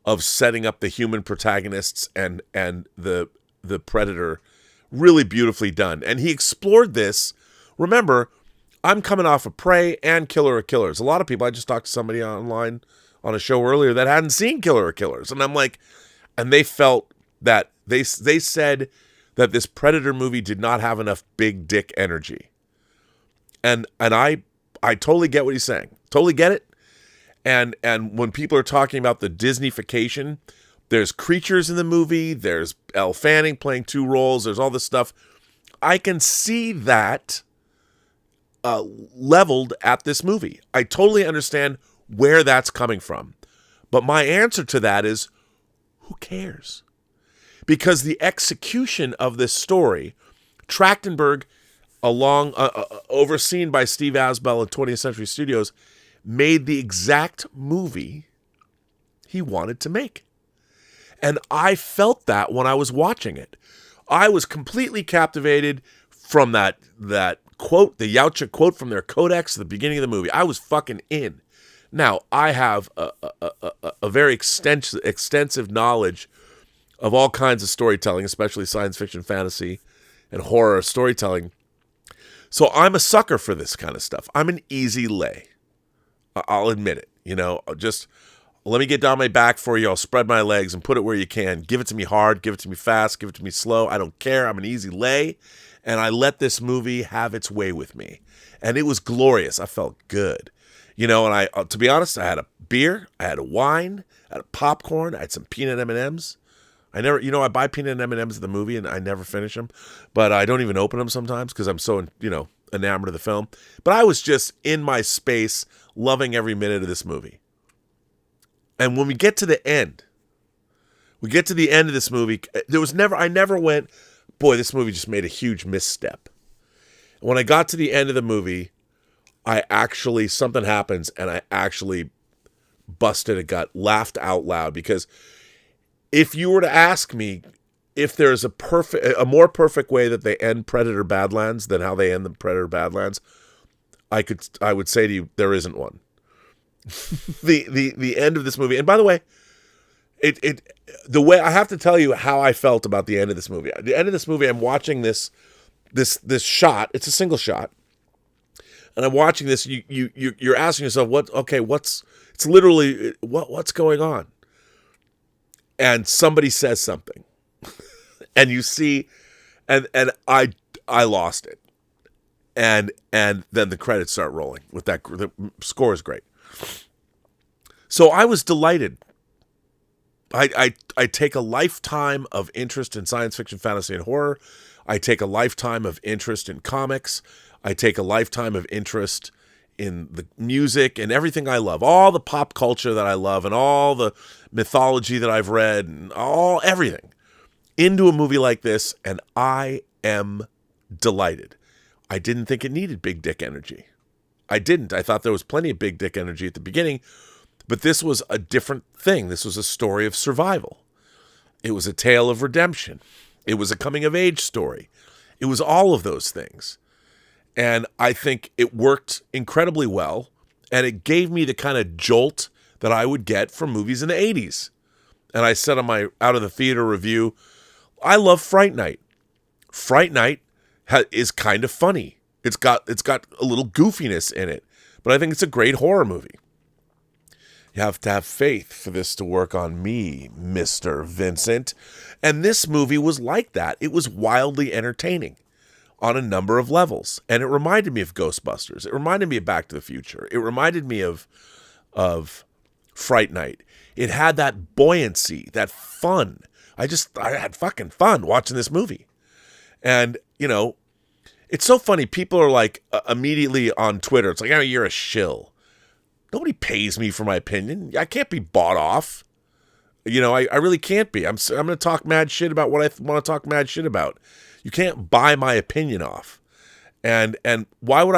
of setting up the human protagonists and the Predator. Really beautifully done. And he explored this. Remember, I'm coming off of Prey and Killer of Killers. A lot of people, I just talked to somebody online on a show earlier that hadn't seen Killer of Killers. And I'm like, and they felt that, they said that this Predator movie did not have enough big dick energy. And I totally get what he's saying. Totally get it. And when people are talking about the Disneyfication, there's creatures in the movie, there's Elle Fanning playing 2 roles, there's all this stuff. I can see that leveled at this movie. I totally understand where that's coming from. But my answer to that is, who cares? Because the execution of this story, Trachtenberg, overseen by Steve Asbell at 20th Century Studios, made the exact movie he wanted to make. And I felt that when I was watching it. I was completely captivated from that quote, the Yautja quote from their codex at the beginning of the movie. I was fucking in. Now, I have a very extensive knowledge of all kinds of storytelling, especially science fiction, fantasy, and horror storytelling. So I'm a sucker for this kind of stuff. I'm an easy lay. I'll admit it. Just let me get down my back for you. I'll spread my legs and put it where you can. Give it to me hard. Give it to me fast. Give it to me slow. I don't care. I'm an easy lay. And I let this movie have its way with me. And it was glorious. I felt good. And I, to be honest, I had a beer. I had a wine. I had a popcorn. I had some peanut M&Ms. I buy peanut M&Ms at the movie and I never finish them. But I don't even open them sometimes because I'm so, enamored of the film. But I was just in my space, loving every minute of this movie. And when we get to the end of this movie, I never went, boy, this movie just made a huge misstep. When I got to the end of the movie, something happens and I actually busted a gut, laughed out loud, because if you were to ask me if there's a more perfect way that they end Predator Badlands than how they end the Predator Badlands, I would say to you, there isn't one. the end of this movie, and by the way, the way I have to tell you how I felt about the end of this movie. The end of this movie, I'm watching this shot. It's a single shot, and I'm watching this. You're asking yourself, what's literally what's going on? And somebody says something, and you see, and I lost it, and then the credits start rolling with that. The score is great. So I was delighted. I take a lifetime of interest in science fiction, fantasy, and horror. I take a lifetime of interest in comics. I take a lifetime of interest in the music and everything I love, all the pop culture that I love and all the mythology that I've read and everything into a movie like this, and I am delighted. I didn't think it needed big dick energy. I didn't. I thought there was plenty of big dick energy at the beginning, but this was a different thing. This was a story of survival. It was a tale of redemption. It was a coming-of-age story. It was all of those things. And I think it worked incredibly well, and it gave me the kind of jolt that I would get from movies in the 80s. And I said on my Out of the Theater review, I love Fright Night. Fright Night is kind of funny. It's got a little goofiness in it, but I think it's a great horror movie. You have to have faith for this to work on me, Mr. Vincent. And this movie was like that. It was wildly entertaining on a number of levels. And it reminded me of Ghostbusters. It reminded me of Back to the Future. It reminded me of Fright Night. It had that buoyancy, that fun. I had fucking fun watching this movie. And, it's so funny. People are like immediately on Twitter. It's like, oh, you're a shill. Nobody pays me for my opinion. I can't be bought off. I really can't be. I'm going to talk mad shit about what I want to talk mad shit about. You can't buy my opinion off. And why would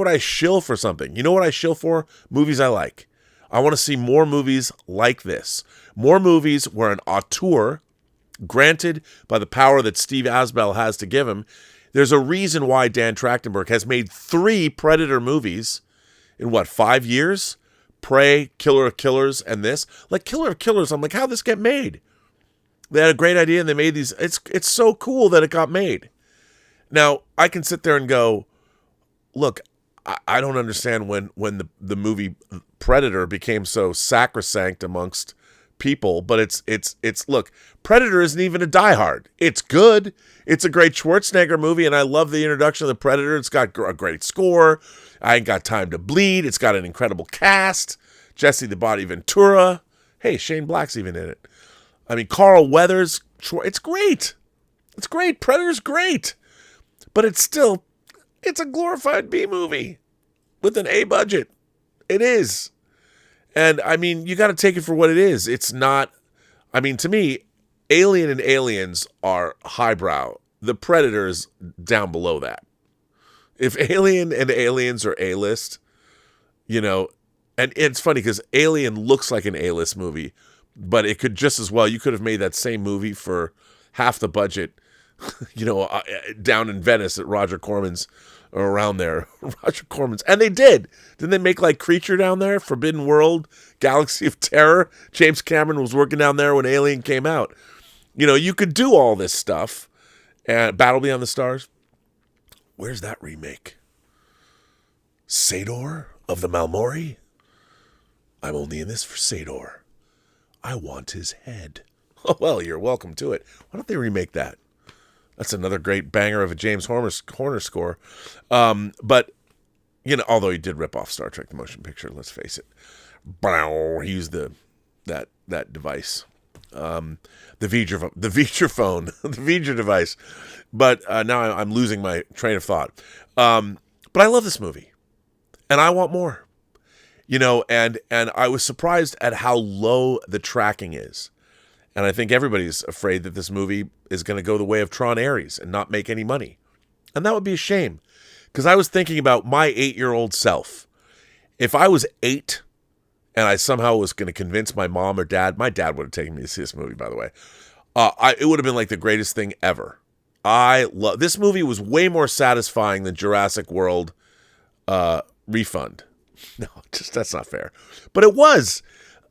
I shill for something? You know what I shill for? Movies I like. I want to see more movies like this. More movies where an auteur, granted by the power that Steve Asbell has to give him, there's a reason why Dan Trachtenberg has made 3 Predator movies in 5 years? Prey, Killer of Killers, and this. Like Killer of Killers, I'm like, how'd this get made? They had a great idea and they made these. It's so cool that it got made. Now, I can sit there and go, look, I don't understand when the movie Predator became so sacrosanct amongst people, but it's look, Predator isn't even a Die Hard. It's good. It's a great Schwarzenegger movie, and I love the introduction of the Predator. It's got a great score. I Ain't Got Time to Bleed. It's got an incredible cast. Jesse the Body Ventura. Hey, Shane Black's even in it. I mean, Carl Weathers. It's great. It's great. Predator's great. But it's a glorified B movie with an A budget. It is. And, I mean, you got to take it for what it is. It's not, I mean, to me, Alien and Aliens are highbrow. The Predator's down below that. If Alien and Aliens are A-list, you know, and it's funny because Alien looks like an A-list movie, but it could just as well, you could have made that same movie for half the budget, you know, down in Venice at Roger Corman's, or around there. Roger Corman's. And they did. Didn't they make like Creature down there? Forbidden World, Galaxy of Terror? James Cameron was working down there when Alien came out. You know, you could do all this stuff. And Battle Beyond the Stars. Where's that remake? Sador of the Malmori? I'm only in this for Sador. I want his head. Oh, well, you're welcome to it. Why don't they remake that? That's another great banger of a James Horner score. But, you know, although he did rip off Star Trek the Motion Picture, let's face it. He used that device. The V'ger phone, the V'ger device. But now I'm losing my train of thought. But I love this movie. And I want more. You know, and I was surprised at how low the tracking is. And I think everybody's afraid that this movie is going to go the way of Tron Ares and not make any money. And that would be a shame. Because I was thinking about my 8-year-old self. If I was 8 and I somehow was going to convince my mom or dad, my dad would have taken me to see this movie, by the way. It would have been like the greatest thing ever. This movie was way more satisfying than Jurassic World Refund. No, that's not fair. But it was.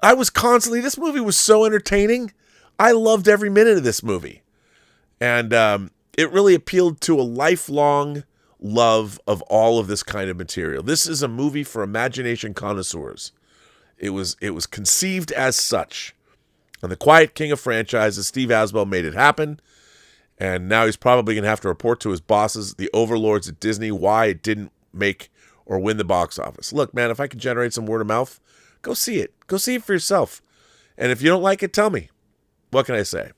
This movie was so entertaining. I loved every minute of this movie. And it really appealed to a lifelong love of all of this kind of material. This is a movie for imagination connoisseurs. It was conceived as such. And the Quiet King of franchises, Steve Asbell, made it happen. And now he's probably going to have to report to his bosses, the overlords at Disney, why it didn't make or win the box office. Look, man, if I could generate some word of mouth, go see it. Go see it for yourself. And if you don't like it, tell me. What can I say?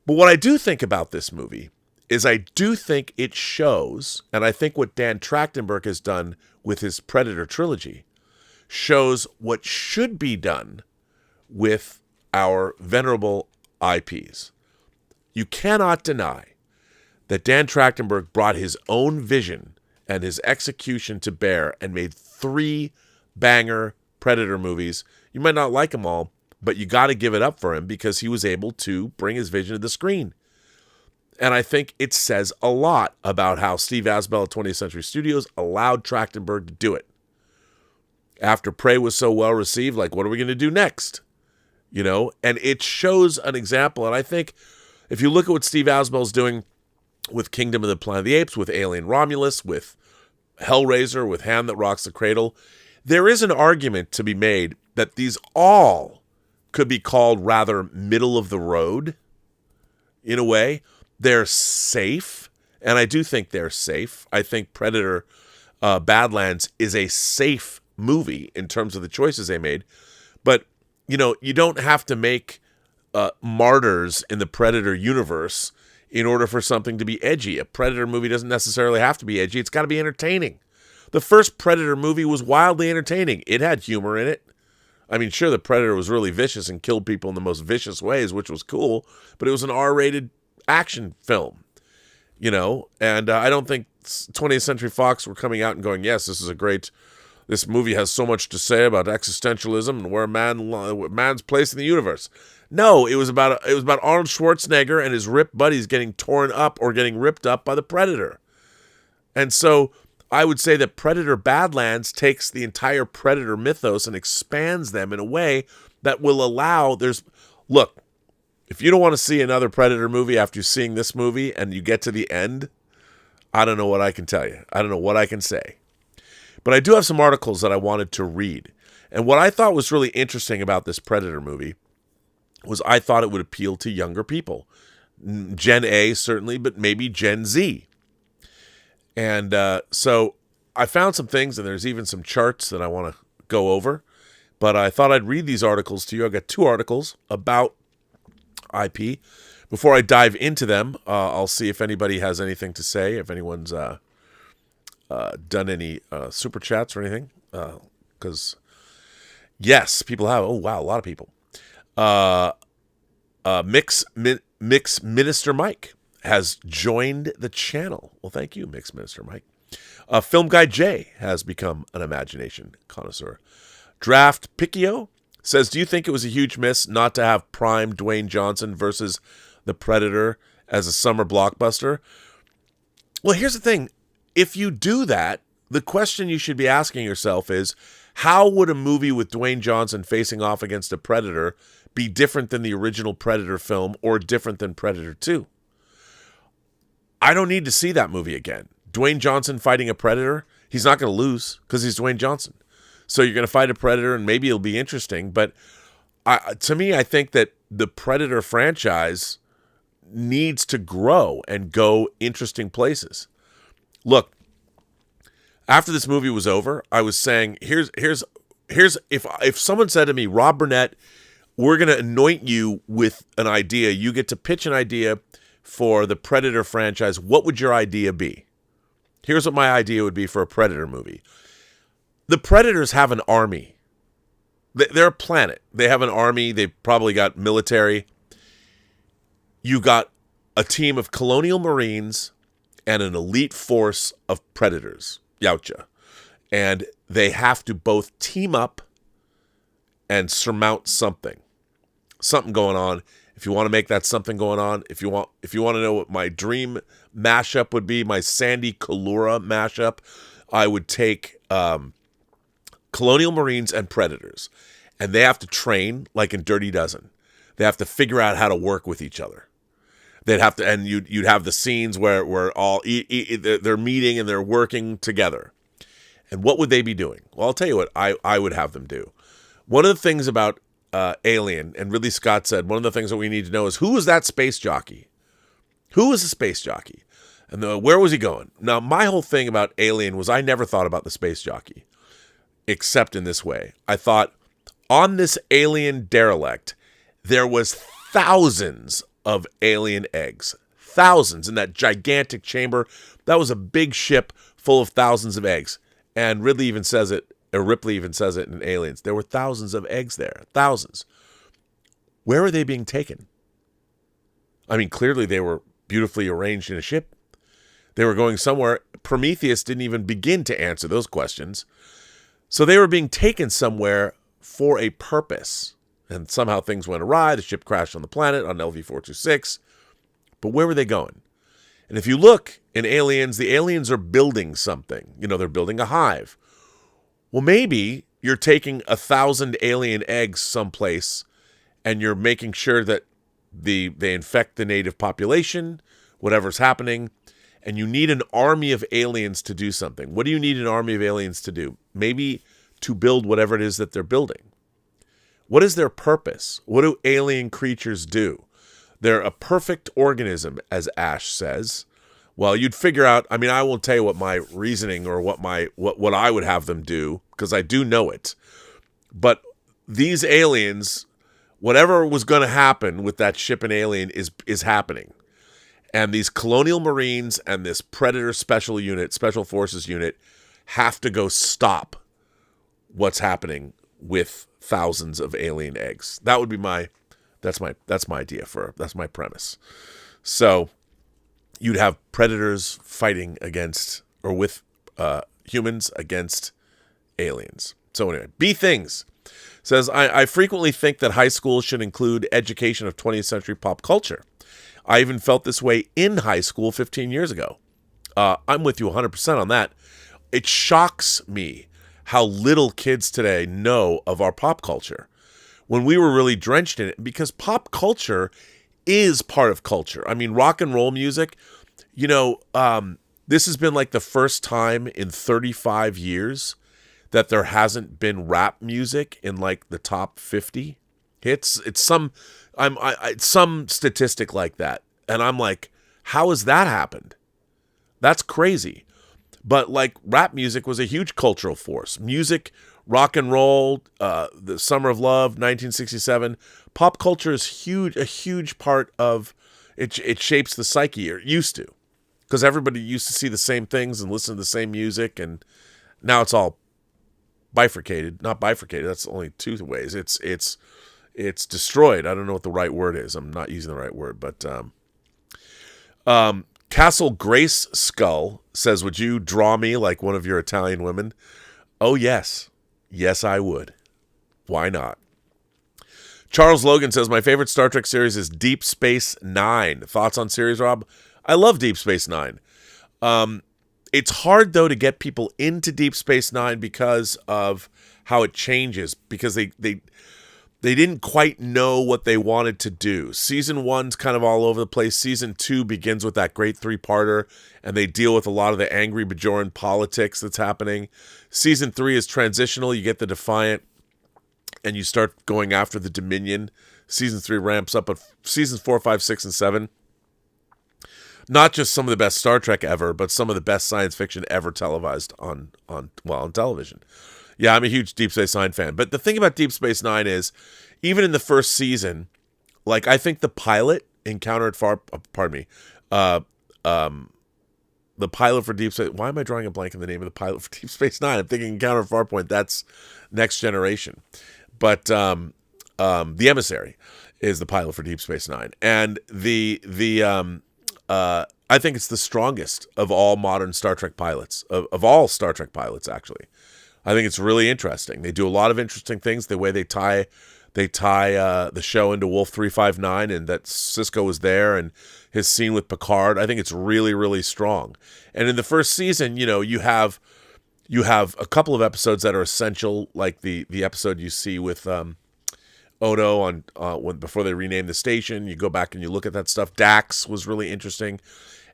But what I do think about this movie is I do think it shows, and I think what Dan Trachtenberg has done with his Predator trilogy, shows what should be done with our venerable IPs. You cannot deny that Dan Trachtenberg brought his own vision and his execution to bear and made 3 banger Predator movies. You might not like them all, but you got to give it up for him because he was able to bring his vision to the screen. And I think it says a lot about how Steve Asbell at 20th Century Studios allowed Trachtenberg to do it. After Prey was so well received, like, what are we going to do next? You know, and it shows an example. And I think if you look at what Steve Asbell's doing with Kingdom of the Planet of the Apes, with Alien Romulus, with Hellraiser, with Hand That Rocks the Cradle, there is an argument to be made that these all could be called rather middle of the road in a way. They're safe, and I do think they're safe. I think Predator Badlands is a safe movie in terms of the choices they made. But, you know, you don't have to make martyrs in the Predator universe in order for something to be edgy. A Predator movie doesn't necessarily have to be edgy. It's got to be entertaining. The first Predator movie was wildly entertaining. It had humor in it. I mean, sure, the Predator was really vicious and killed people in the most vicious ways, which was cool, but it was an R-rated action film, you know? And I don't think 20th Century Fox were coming out and going, yes, this movie has so much to say about existentialism and where man's place in the universe. No, it was about Arnold Schwarzenegger and his ripped buddies getting torn up or getting ripped up by the Predator. And so I would say that Predator Badlands takes the entire Predator mythos and expands them in a way that will allow look, if you don't want to see another Predator movie after seeing this movie and you get to the end, I don't know what I can tell you. I don't know what I can say. But I do have some articles that I wanted to read. And what I thought was really interesting about this Predator movie was I thought it would appeal to younger people. Gen A, certainly, but maybe Gen Z. And so I found some things, and there's even some charts that I want to go over. but I thought I'd read these articles to you. I got 2 articles about IP. Before I dive into them, I'll see if anybody has anything to say, if anyone's done any super chats or anything. Because, yes, people have. Oh, wow, a lot of people. Mix Minister Mike has joined the channel. Well, thank you, Mix Minister Mike. Film Guy J has become an imagination connoisseur. Draft Picchio says, do you think it was a huge miss not to have prime Dwayne Johnson versus The Predator as a summer blockbuster? Well, here's the thing. If you do that, the question you should be asking yourself is, how would a movie with Dwayne Johnson facing off against a Predator be different than the original Predator film or different than Predator 2? I don't need to see that movie again. Dwayne Johnson fighting a Predator, he's not going to lose because he's Dwayne Johnson. So you're going to fight a Predator and maybe it'll be interesting. But to me, I think that the Predator franchise needs to grow and go interesting places. Look, after this movie was over, I was saying, here's if someone said to me, Rob Burnett, we're going to anoint you with an idea. You get to pitch an idea for the Predator franchise. What would your idea be? Here's what my idea would be for a Predator movie. The Predators have an army. They're a planet. They have an army. They've probably got military. You got a team of colonial marines and an elite force of predators, Yautja. And they have to both team up and surmount something going on. If you want to make that something going on, if you want to know what my dream mashup would be, my Sandy Kalura mashup, I would take colonial marines and predators, and they have to train like in Dirty Dozen. They have to figure out how to work with each other. They'd have to, and you'd have the scenes where all they're meeting and they're working together. And what would they be doing? Well, I'll tell you what I would have them do. One of the things about Alien, and Ridley Scott said, one of the things that we need to know is, who was that space jockey? Who was the space jockey? And where was he going? Now, my whole thing about Alien was I never thought about the space jockey, except in this way. I thought, on this alien derelict, there was thousands of alien eggs. Thousands in that gigantic chamber. That was a big ship full of thousands of eggs. And Ripley even says it in Aliens. There were thousands of eggs there. Thousands. Where are they being taken? I mean, clearly they were beautifully arranged in a ship. They were going somewhere. Prometheus didn't even begin to answer those questions. So they were being taken somewhere for a purpose. And somehow things went awry. The ship crashed on the planet on LV-426. But where were they going? And if you look in Aliens, the aliens are building something. You know, they're building a hive. Well, maybe you're taking 1,000 alien eggs someplace and you're making sure that they infect the native population, whatever's happening, and you need an army of aliens to do something. What do you need an army of aliens to do? Maybe to build whatever it is that they're building. What is their purpose? What do alien creatures do? They're a perfect organism, as Ash says. Well, you'd figure out, I mean, I won't tell you what my reasoning or what I would have them do, because I do know it. But these aliens, whatever was going to happen with that ship and alien is happening. And these colonial marines and this Predator special forces unit have to go stop what's happening with thousands of alien eggs. That would be that's my idea that's my premise. So you'd have predators fighting against or with humans against aliens. So anyway, B Things says, I frequently think that high school should include education of 20th century pop culture. I even felt this way in high school 15 years ago. I'm with you 100% on that. It shocks me how little kids today know of our pop culture when we were really drenched in it, because pop culture is part of culture. I mean, rock and roll music, you know, this has been like the first time in 35 years that there hasn't been rap music in like the top 50 hits. It's some statistic like that. And I'm like, how has that happened? That's crazy. But like rap music was a huge cultural force. Music Rock and roll, the Summer of Love, 1967. Pop culture is a huge part of it. It shapes the psyche, or it used to, because everybody used to see the same things and listen to the same music, and now it's all bifurcated. Not bifurcated. That's only two ways. It's destroyed. I don't know what the right word is. I'm not using the right word, but Castle Grace Skull says, "Would you draw me like one of your Italian women?" Oh yes. Yes, I would. Why not? Charles Logan says, "My favorite Star Trek series is Deep Space Nine." Thoughts on series, Rob? I love Deep Space Nine. It's hard, though, to get people into Deep Space Nine because of how it changes, because they didn't quite know what they wanted to do. Season 1's kind of all over the place. Season 2 begins with that great 3-parter, and they deal with a lot of the angry Bajoran politics that's happening. Season 3 is transitional. You get the Defiant, and you start going after the Dominion. Season 3 ramps up, but seasons 4, 5, 6, and 7, not just some of the best Star Trek ever, but some of the best science fiction ever televised on television. Yeah, I'm a huge Deep Space Nine fan. But the thing about Deep Space Nine is, even in the first season, like, I think the pilot, Encounter at the pilot for Deep Space... Why am I drawing a blank in the name of the pilot for Deep Space Nine? I'm thinking Encounter at Farpoint. That's Next Generation. But The Emissary is the pilot for Deep Space Nine. And I think it's the strongest of all modern Star Trek pilots, of all Star Trek pilots, actually. I think it's really interesting. They do a lot of interesting things. The way they tie the show into Wolf 359, and that Sisko was there, and his scene with Picard. I think it's really, really strong. And in the first season, you have a couple of episodes that are essential, like the episode you see with Odo on before they renamed the station. You go back and you look at that stuff. Dax was really interesting,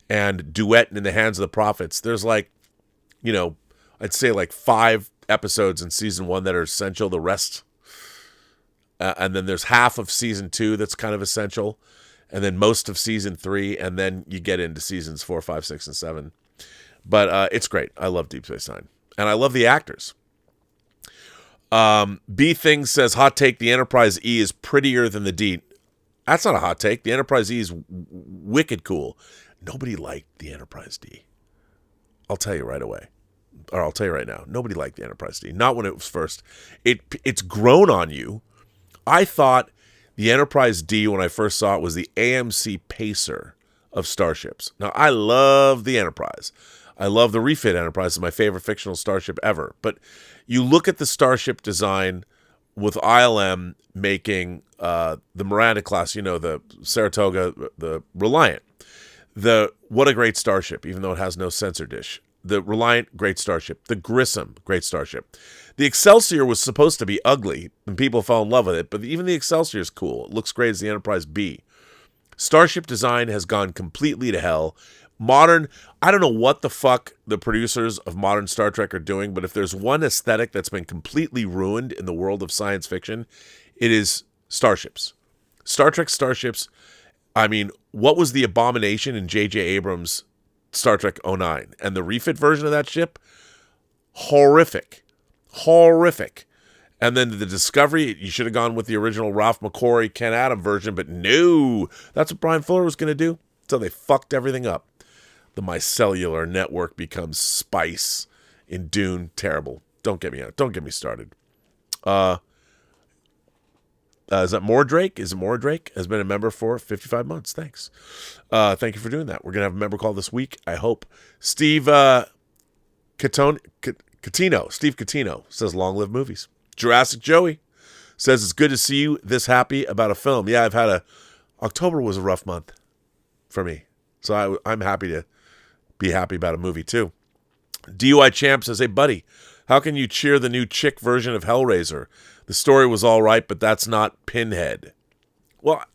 and Duet in the Hands of the Prophets. There's I'd say 5 episodes in season 1 that are essential. The rest, and then there's half of season 2 that's kind of essential, and then most of season 3, and then you get into seasons 4, 5, 6, and 7. But it's great. I love Deep Space Nine, and I love the actors. B Thing says, hot take, the Enterprise E is prettier than the D. That's not a hot take. The Enterprise E is wicked cool. Nobody liked the Enterprise D. I'll tell you right away. Or I'll tell you right now. Nobody liked the Enterprise D. Not when it was first. It's grown on you. I thought the Enterprise D, when I first saw it, was the AMC Pacer of starships. Now, I love the Enterprise. I love the refit Enterprise. It's my favorite fictional starship ever. But you look at the starship design with ILM making the Miranda class, the Saratoga, the Reliant. What a great starship, even though it has no sensor dish. The Reliant, great starship. The Grissom, great starship. The Excelsior was supposed to be ugly, and people fell in love with it, but even the Excelsior is cool. It looks great as the Enterprise B. Starship design has gone completely to hell. Modern, I don't know what the fuck the producers of modern Star Trek are doing, but if there's one aesthetic that's been completely ruined in the world of science fiction, it is starships. Star Trek starships, I mean, what was the abomination in J.J. Abrams' Star Trek 09? And the refit version of that ship? Horrific. And then the Discovery, you should have gone with the original Ralph McQuarrie, Ken Adam version, but no. That's what Brian Fuller was going to do until they fucked everything up. The micellular network becomes spice in Dune. Terrible. Don't get me started. Is that Mordrake? Is it Mordrake? Has been a member for 55 months. Thanks. Thank you for doing that. We're going to have a member call this week, I hope. Steve Catino says, long live movies. Jurassic Joey says, it's good to see you this happy about a film. Yeah, October was a rough month for me. So I'm happy to be happy about a movie too. DUI Champ says, hey buddy, how can you cheer the new chick version of Hellraiser? The story was all right, but that's not Pinhead. Well,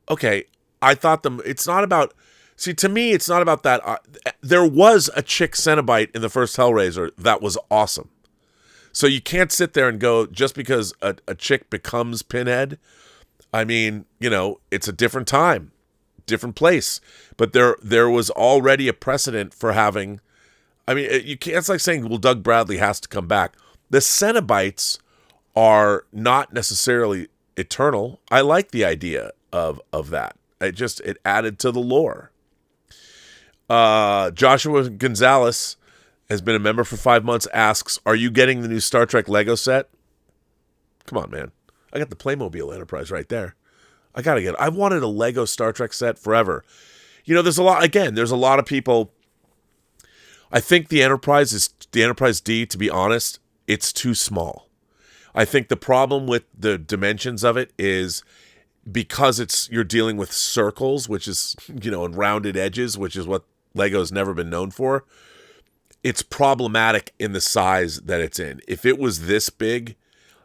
okay, I thought it's not about, to me, it's not about that. There was a chick Cenobite in the first Hellraiser that was awesome. So you can't sit there and go, just because a chick becomes Pinhead, I mean, it's a different time, different place. But there was already a precedent for having, I mean, you can't, it's like saying, well, Doug Bradley has to come back. The Cenobites are not necessarily eternal. I like the idea of that. It added to the lore. Joshua Gonzalez has been a member for 5 months, asks, are you getting the new Star Trek Lego set? Come on, man. I got the Playmobil Enterprise right there. I've wanted a Lego Star Trek set forever. You know, there's a lot of people. I think the Enterprise D, to be honest, it's too small. I think the problem with the dimensions of it is because you're dealing with circles, which is, and rounded edges, which is what Lego's never been known for. It's problematic in the size that it's in. If it was this big,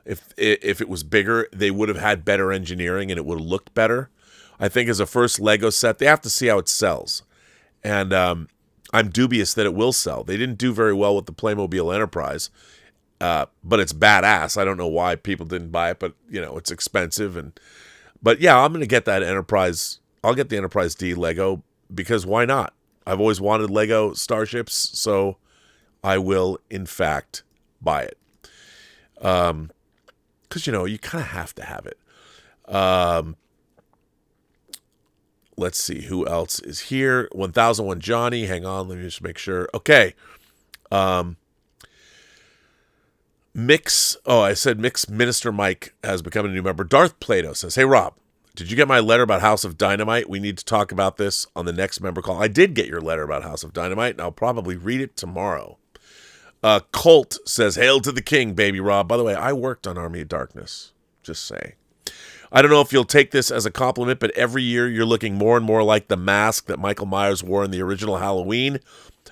if it was bigger, they would have had better engineering and it would have looked better. I think as a first Lego set, they have to see how it sells. And I'm dubious that it will sell. They didn't do very well with the Playmobil Enterprise, but it's badass. I don't know why people didn't buy it, but, it's expensive. But yeah, I'm going to get that Enterprise. I'll get the Enterprise D Lego because why not? I've always wanted Lego starships, so I will, in fact, buy it. Because, you kind of have to have it. Let's see who else is here. 1001 Johnny. Hang on, let me just make sure. Okay. Mix Minister Mike has become a new member. Darth Plato says, hey, Rob, did you get my letter about House of Dynamite? We need to talk about this on the next member call. I did get your letter about House of Dynamite, and I'll probably read it tomorrow. Colt says, hail to the king, baby Rob. By the way, I worked on Army of Darkness. Just saying. I don't know if you'll take this as a compliment, but every year you're looking more and more like the mask that Michael Myers wore in the original Halloween.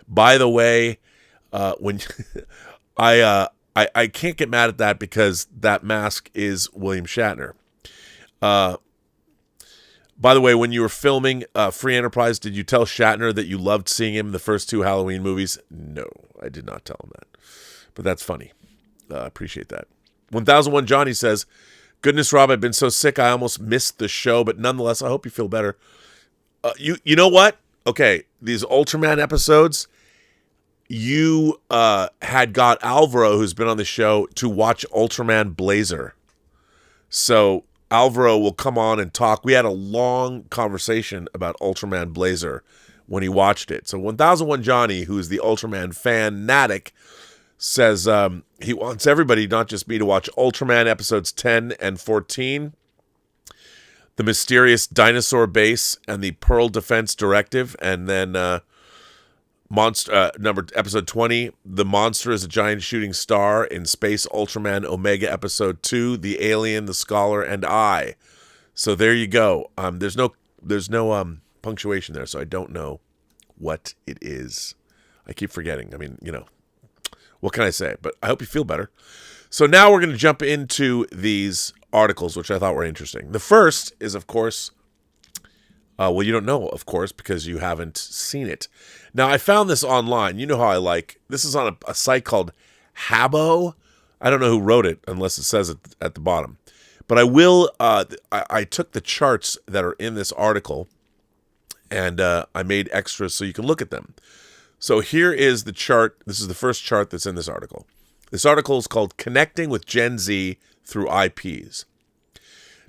By the way, when I can't get mad at that because that mask is William Shatner. By the way, when you were filming Free Enterprise, did you tell Shatner that you loved seeing him in the first 2 Halloween movies? No, I did not tell him that. But that's funny. Appreciate that. 1001 Johnny says, goodness, Rob, I've been so sick I almost missed the show, but nonetheless, I hope you feel better. You know what? Okay, these Ultraman episodes, you had got Alvaro, who's been on the show, to watch Ultraman Blazer. So Alvaro will come on and talk. We had a long conversation about Ultraman Blazer when he watched it. So 1001 Johnny, who's the Ultraman fanatic, says he wants everybody, not just me, to watch Ultraman episodes 10 and 14, the mysterious dinosaur base and the Pearl Defense Directive, and then episode 20, the monster is a giant shooting star in Space Ultraman Omega episode 2, the alien, the scholar, and I. So there you go. There's no punctuation there, so I don't know what it is. I keep forgetting. I mean, what can I say? But I hope you feel better. So now we're going to jump into these articles, which I thought were interesting. The first is, of course, you don't know, of course, because you haven't seen it. Now, I found this online. You know how I like. This is on a site called Habbo. I don't know who wrote it, unless it says it at the bottom. But I will. I took the charts that are in this article, and I made extras so you can look at them. So here is the chart. This is the first chart that's in this article. This article is called Connecting with Gen Z Through IPs.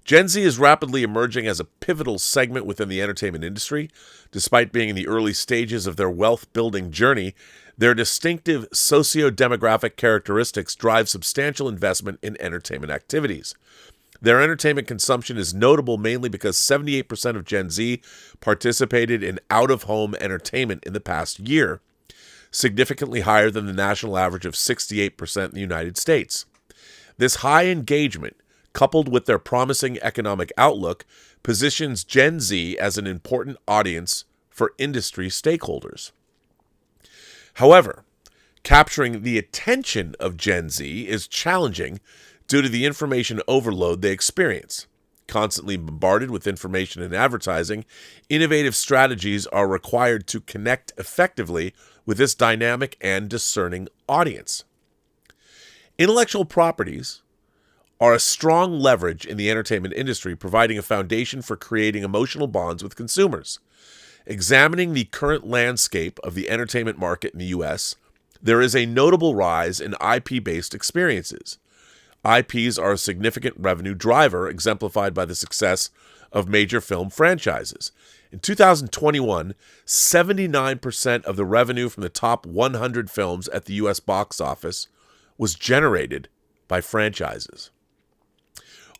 Gen Z is rapidly emerging as a pivotal segment within the entertainment industry. Despite being in the early stages of their wealth-building journey, their distinctive socio-demographic characteristics drive substantial investment in entertainment activities. Their entertainment consumption is notable mainly because 78% of Gen Z participated in out-of-home entertainment in the past year, significantly higher than the national average of 68% in the United States. This high engagement, coupled with their promising economic outlook, positions Gen Z as an important audience for industry stakeholders. However, capturing the attention of Gen Z is challenging due to the information overload they experience. Constantly bombarded with information and advertising, innovative strategies are required to connect effectively with this dynamic and discerning audience. Intellectual properties are a strong leverage in the entertainment industry, providing a foundation for creating emotional bonds with consumers. Examining the current landscape of the entertainment market in the U.S., there is a notable rise in IP-based experiences. IPs are a significant revenue driver, exemplified by the success of major film franchises. In 2021, 79% of the revenue from the top 100 films at the U.S. box office was generated by franchises.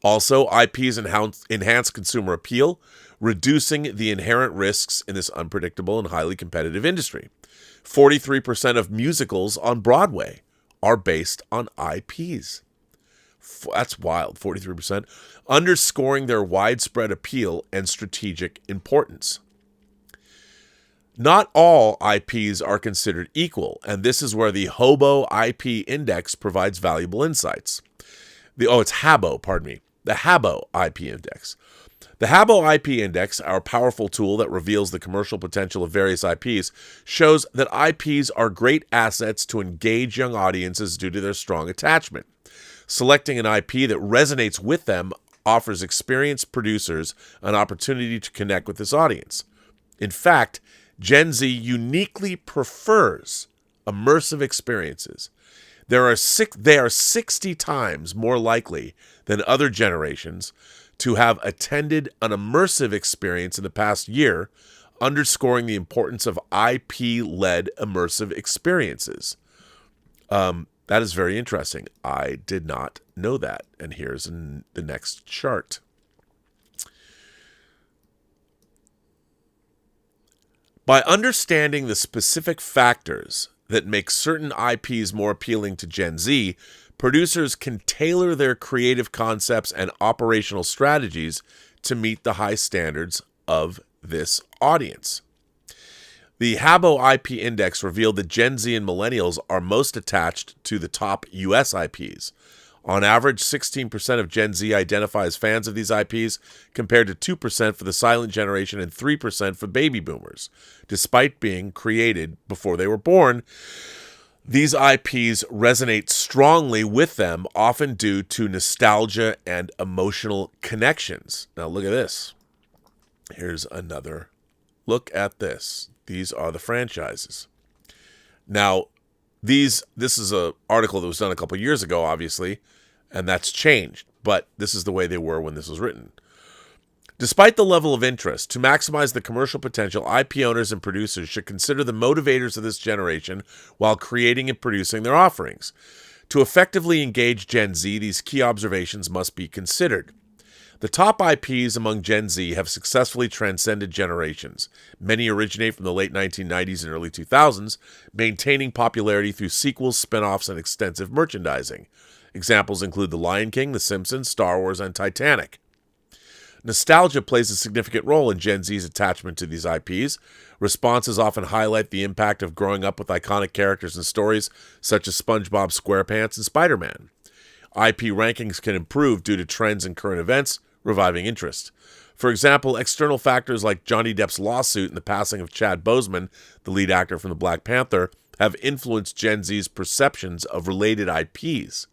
Also, IPs enhance consumer appeal, reducing the inherent risks in this unpredictable and highly competitive industry. 43% of musicals on Broadway are based on IPs. That's wild, 43%, underscoring their widespread appeal and strategic importance. Not all IPs are considered equal, and this is where the Hobo IP Index provides valuable insights. It's Habo, pardon me. The Habo IP Index. The Habo IP Index, our powerful tool that reveals the commercial potential of various IPs, shows that IPs are great assets to engage young audiences due to their strong attachment. Selecting an IP that resonates with them offers experienced producers an opportunity to connect with this audience. In fact, Gen Z uniquely prefers immersive experiences. They are 60 times more likely than other generations to have attended an immersive experience in the past year, underscoring the importance of IP-led immersive experiences. That is very interesting. I did not know that. And here's the next chart. By understanding the specific factors that make certain IPs more appealing to Gen Z, producers can tailor their creative concepts and operational strategies to meet the high standards of this audience. The Habo IP Index revealed that Gen Z and millennials are most attached to the top U.S. IPs. On average, 16% of Gen Z identify as fans of these IPs, compared to 2% for the silent generation and 3% for baby boomers. Despite being created before they were born, these IPs resonate strongly with them, often due to nostalgia and emotional connections. Now look at this. Here's another look at this. These are the franchises. Now, this is an article that was done a couple years ago, obviously, and that's changed, but this is the way they were when this was written. Despite the level of interest, to maximize the commercial potential, IP owners and producers should consider the motivators of this generation while creating and producing their offerings. To effectively engage Gen Z, these key observations must be considered. The top IPs among Gen Z have successfully transcended generations. Many originate from the late 1990s and early 2000s, maintaining popularity through sequels, spin-offs, and extensive merchandising. Examples include The Lion King, The Simpsons, Star Wars, and Titanic. Nostalgia plays a significant role in Gen Z's attachment to these IPs. Responses often highlight the impact of growing up with iconic characters and stories, such as SpongeBob SquarePants and Spider-Man. IP rankings can improve due to trends and current events, reviving interest. For example, external factors like Johnny Depp's lawsuit and the passing of Chad Boseman, the lead actor from the Black Panther, have influenced Gen Z's perceptions of related IPs.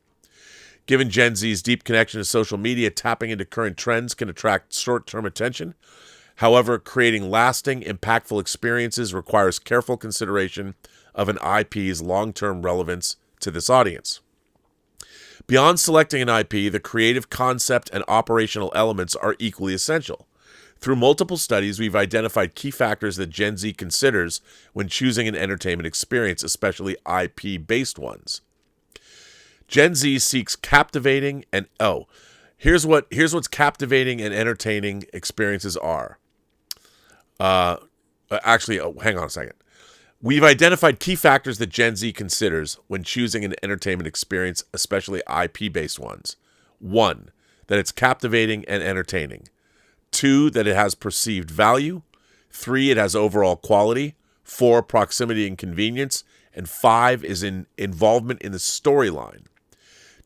Given Gen Z's deep connection to social media, tapping into current trends can attract short-term attention. However, creating lasting, impactful experiences requires careful consideration of an IP's long-term relevance to this audience. Beyond selecting an IP, the creative concept and operational elements are equally essential. Through multiple studies, we've identified key factors that Gen Z considers when choosing an entertainment experience, especially IP-based ones. Gen Z seeks captivating and here's what's captivating and entertaining experiences are. Hang on a second. We've identified key factors that Gen Z considers when choosing an entertainment experience, especially IP-based ones. 1, that it's captivating and entertaining. 2, that it has perceived value. 3, it has overall quality. 4, proximity and convenience. And 5 is involvement in the storyline.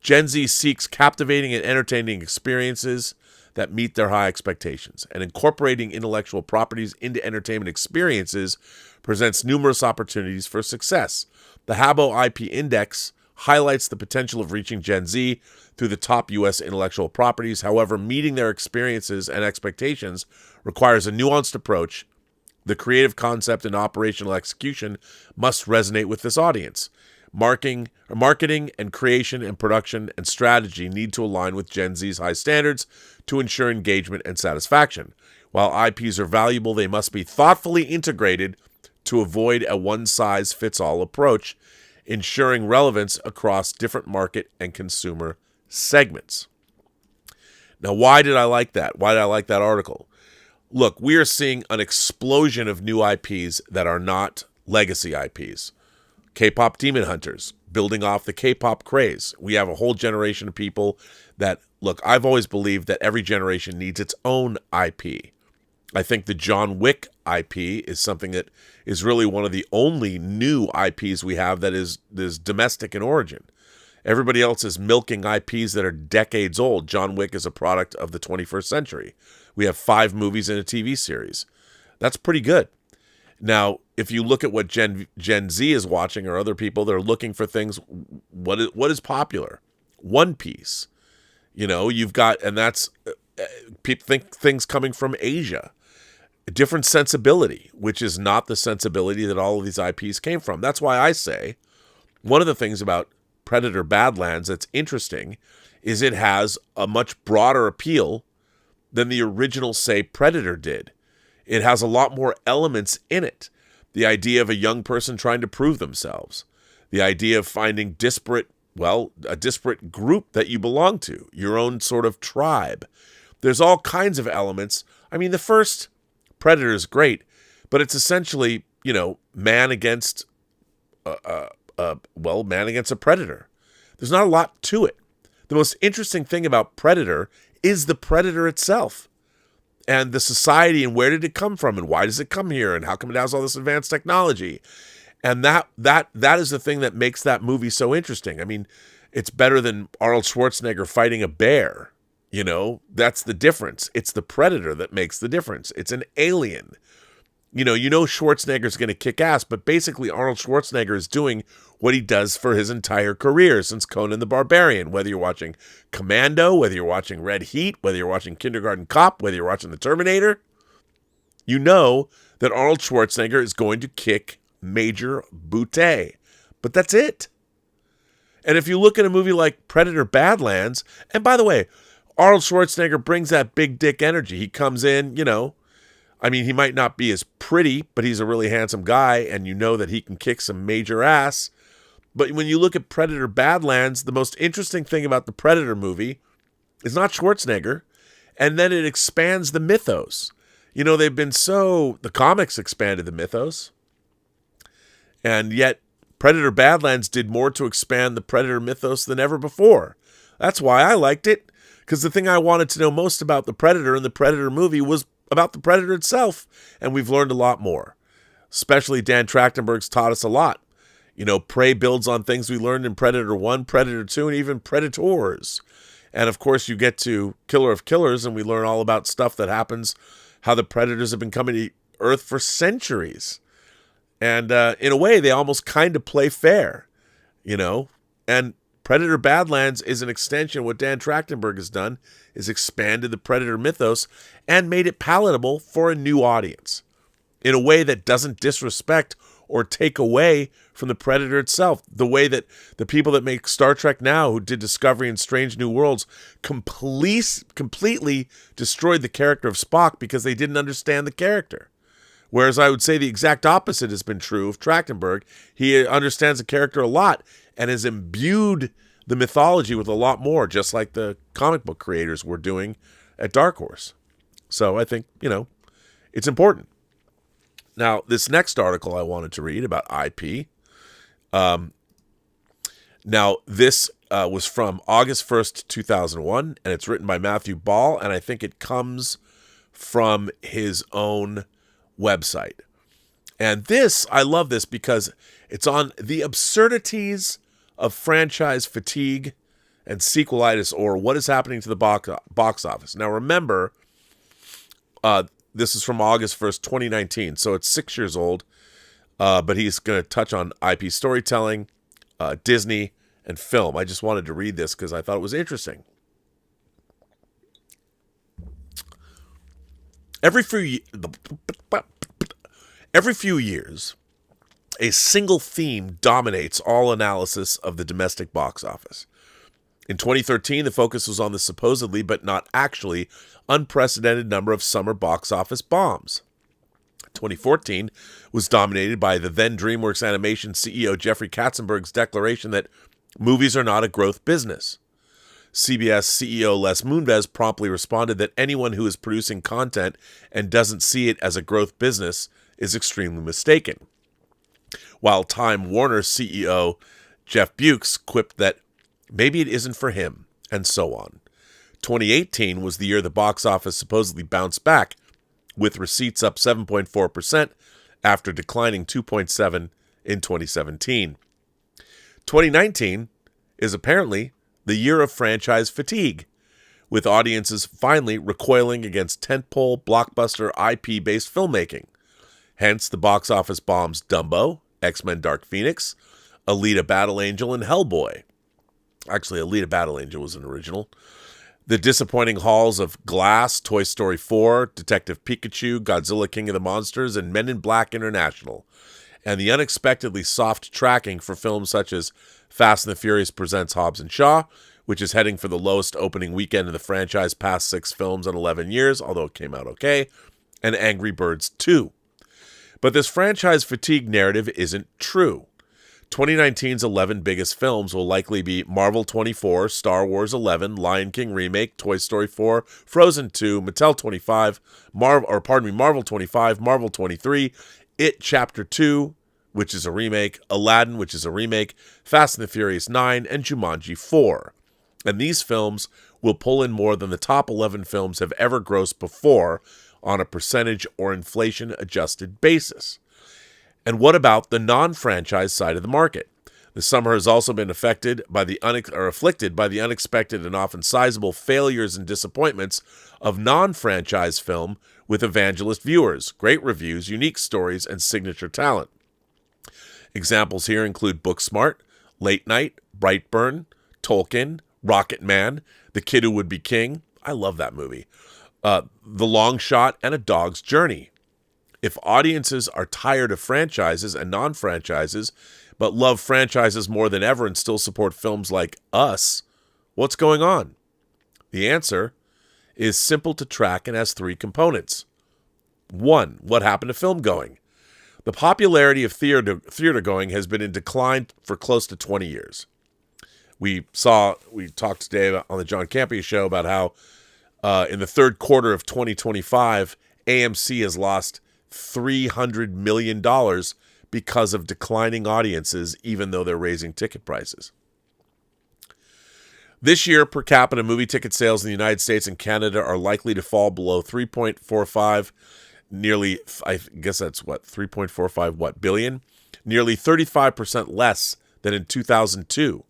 Gen Z seeks captivating and entertaining experiences that meet their high expectations, and incorporating intellectual properties into entertainment experiences presents numerous opportunities for success. The Habo IP Index highlights the potential of reaching Gen Z through the top U.S. intellectual properties. However, meeting their experiences and expectations requires a nuanced approach. The creative concept and operational execution must resonate with this audience. marketing and creation and production and strategy need to align with Gen Z's high standards to ensure engagement and satisfaction. While IPs are valuable, they must be thoughtfully integrated to avoid a one-size-fits-all approach, ensuring relevance across different market and consumer segments. Now, why did I like that? Why did I like that article? Look, we are seeing an explosion of new IPs that are not legacy IPs. K-pop Demon Hunters, building off the K-pop craze. We have a whole generation of people that, look, I've always believed that every generation needs its own IP. I think the John Wick IP is something that is really one of the only new IPs we have that is domestic in origin. Everybody else is milking IPs that are decades old. John Wick is a product of the 21st century. We have 5 movies and a TV series. That's pretty good. Now, if you look at what Gen Z is watching or other people, they're looking for things. What is popular? One Piece. You know, you've got, and that's, people think things coming from Asia. A different sensibility, which is not the sensibility that all of these IPs came from. That's why I say one of the things about Predator Badlands that's interesting is it has a much broader appeal than the original, say, Predator did. It has a lot more elements in it. The idea of a young person trying to prove themselves. The idea of finding a disparate group that you belong to, your own sort of tribe. There's all kinds of elements. I mean, the first Predator is great, but it's essentially, man against a predator. There's not a lot to it. The most interesting thing about Predator is the predator itself and the society and where did it come from and why does it come here and how come it has all this advanced technology. And that is the thing that makes that movie so interesting. I mean, it's better than Arnold Schwarzenegger fighting a bear. That's the difference. It's the predator that makes the difference. It's an alien. Schwarzenegger's going to kick ass, but basically Arnold Schwarzenegger is doing what he does for his entire career since Conan the Barbarian. Whether you're watching Commando, whether you're watching Red Heat, whether you're watching Kindergarten Cop, whether you're watching The Terminator, you know that Arnold Schwarzenegger is going to kick major bootay. But that's it. And if you look at a movie like Predator Badlands, and by the way, Arnold Schwarzenegger brings that big dick energy. He comes in, he might not be as pretty, but he's a really handsome guy, and you know that he can kick some major ass. But when you look at Predator Badlands, the most interesting thing about the Predator movie is not Schwarzenegger, and then it expands the mythos. The comics expanded the mythos, and yet Predator Badlands did more to expand the Predator mythos than ever before. That's why I liked it, because the thing I wanted to know most about the Predator and the Predator movie was about the Predator itself, and we've learned a lot more. Especially Dan Trachtenberg's taught us a lot. Prey builds on things we learned in Predator 1, Predator 2, and even Predators. And of course, you get to Killer of Killers, and we learn all about stuff that happens, how the Predators have been coming to Earth for centuries. And in a way, they almost kind of play fair, And Predator Badlands is an extension. What Dan Trachtenberg has done is expanded the Predator mythos and made it palatable for a new audience in a way that doesn't disrespect or take away from the Predator itself. The way that the people that make Star Trek now, who did Discovery and Strange New Worlds, completely destroyed the character of Spock because they didn't understand the character. Whereas I would say the exact opposite has been true of Trachtenberg. He understands the character a lot and has imbued the mythology with a lot more, just like the comic book creators were doing at Dark Horse. So I think, it's important. Now, this next article I wanted to read about IP. Now, this was from August 1st, 2001, and it's written by Matthew Ball, and I think it comes from his own website. And I love this because it's on the absurdities of franchise fatigue and sequelitis, or what is happening to the box office. Now, remember, this is from August 1st, 2019, so it's 6 years old, but he's going to touch on IP storytelling, Disney, and film. I just wanted to read this because I thought it was interesting. Every few years, A single theme dominates all analysis of the domestic box office. In 2013, the focus was on the supposedly, but not actually, unprecedented number of summer box office bombs. 2014 was dominated by the then DreamWorks Animation CEO Jeffrey Katzenberg's declaration that movies are not a growth business. CBS CEO Les Moonves promptly responded that anyone who is producing content and doesn't see it as a growth business is extremely mistaken. While Time Warner CEO Jeff Bewkes quipped that maybe it isn't for him, and so on. 2018 was the year the box office supposedly bounced back, with receipts up 7.4% after declining 2.7% in 2017. 2019 is apparently the year of franchise fatigue, with audiences finally recoiling against tentpole blockbuster IP-based filmmaking. Hence the box office bombs Dumbo, X-Men Dark Phoenix, Alita Battle Angel, and Hellboy. Actually, Alita Battle Angel was an original. The disappointing hauls of Glass, Toy Story 4, Detective Pikachu, Godzilla King of the Monsters, and Men in Black International. And the unexpectedly soft tracking for films such as Fast and the Furious Presents Hobbs and Shaw, which is heading for the lowest opening weekend in the franchise past 6 films in 11 years, although it came out okay, and Angry Birds 2. But this franchise fatigue narrative isn't true. 2019's 11 biggest films will likely be Marvel 24, Star Wars 11, Lion King Remake, Toy Story 4, Frozen 2, Mattel 25, Marvel 25, Marvel 23, It Chapter 2, which is a remake, Aladdin, which is a remake, Fast and the Furious 9, and Jumanji 4. And these films will pull in more than the top 11 films have ever grossed before on a percentage or inflation-adjusted basis. And what about the non-franchise side of the market? The summer has also been afflicted by the unexpected and often sizable failures and disappointments of non-franchise film with evangelist viewers, great reviews, unique stories, and signature talent. Examples here include Booksmart, Late Night, Brightburn, Tolkien, Rocket Man, The Kid Who Would Be King. I love that movie. The Long Shot, and A Dog's Journey. If audiences are tired of franchises and non-franchises, but love franchises more than ever and still support films like Us, what's going on? The answer is simple to track and has 3 components. 1. What happened to film going? The popularity of theater going has been in decline for close to 20 years. We talked today on the John Campea show about how in the third quarter of 2025, AMC has lost $300 million because of declining audiences, even though they're raising ticket prices. This year, per capita movie ticket sales in the United States and Canada are likely to fall below 3.45, nearly, I guess that's 3.45 billion? Nearly 35% less than in 2002,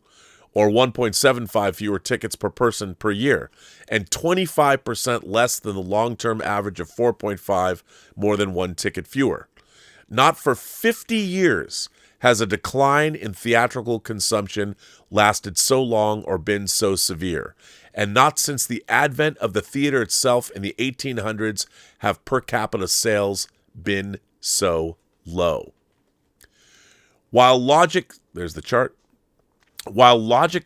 or 1.75 fewer tickets per person per year, and 25% less than the long-term average of 4.5, more than 1 ticket fewer. Not for 50 years has a decline in theatrical consumption lasted so long or been so severe, and not since the advent of the theater itself in the 1800s have per capita sales been so low. While logic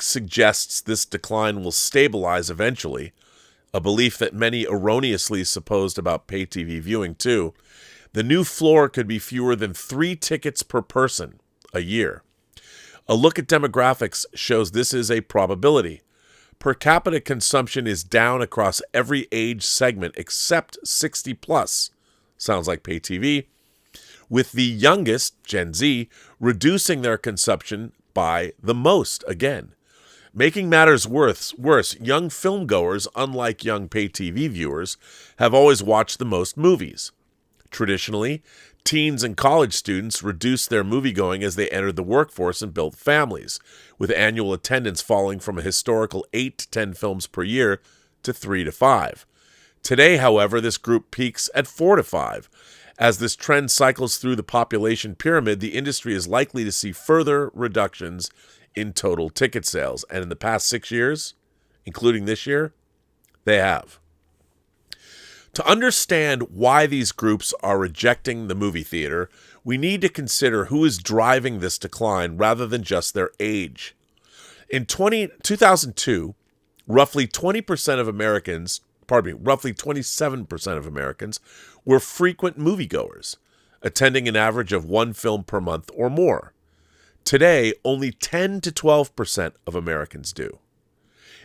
suggests this decline will stabilize eventually, a belief that many erroneously supposed about pay TV viewing too, the new floor could be fewer than 3 tickets per person a year. A look at demographics shows this is a probability. Per capita consumption is down across every age segment except 60 plus. Sounds like pay TV. With the youngest, Gen Z, reducing their consumption by the most again. Making matters worse, young filmgoers, unlike young pay TV viewers, have always watched the most movies. Traditionally, teens and college students reduced their moviegoing as they entered the workforce and built families, with annual attendance falling from a historical 8 to 10 films per year to 3 to 5. Today, however, this group peaks at 4 to 5. As this trend cycles through the population pyramid, the industry is likely to see further reductions in total ticket sales. And in the past 6 years, including this year, they have. To understand why these groups are rejecting the movie theater, we need to consider who is driving this decline rather than just their age. In 2002, roughly 27% of Americans were frequent moviegoers, attending an average of one film per month or more. Today, only 10 to 12% of Americans do.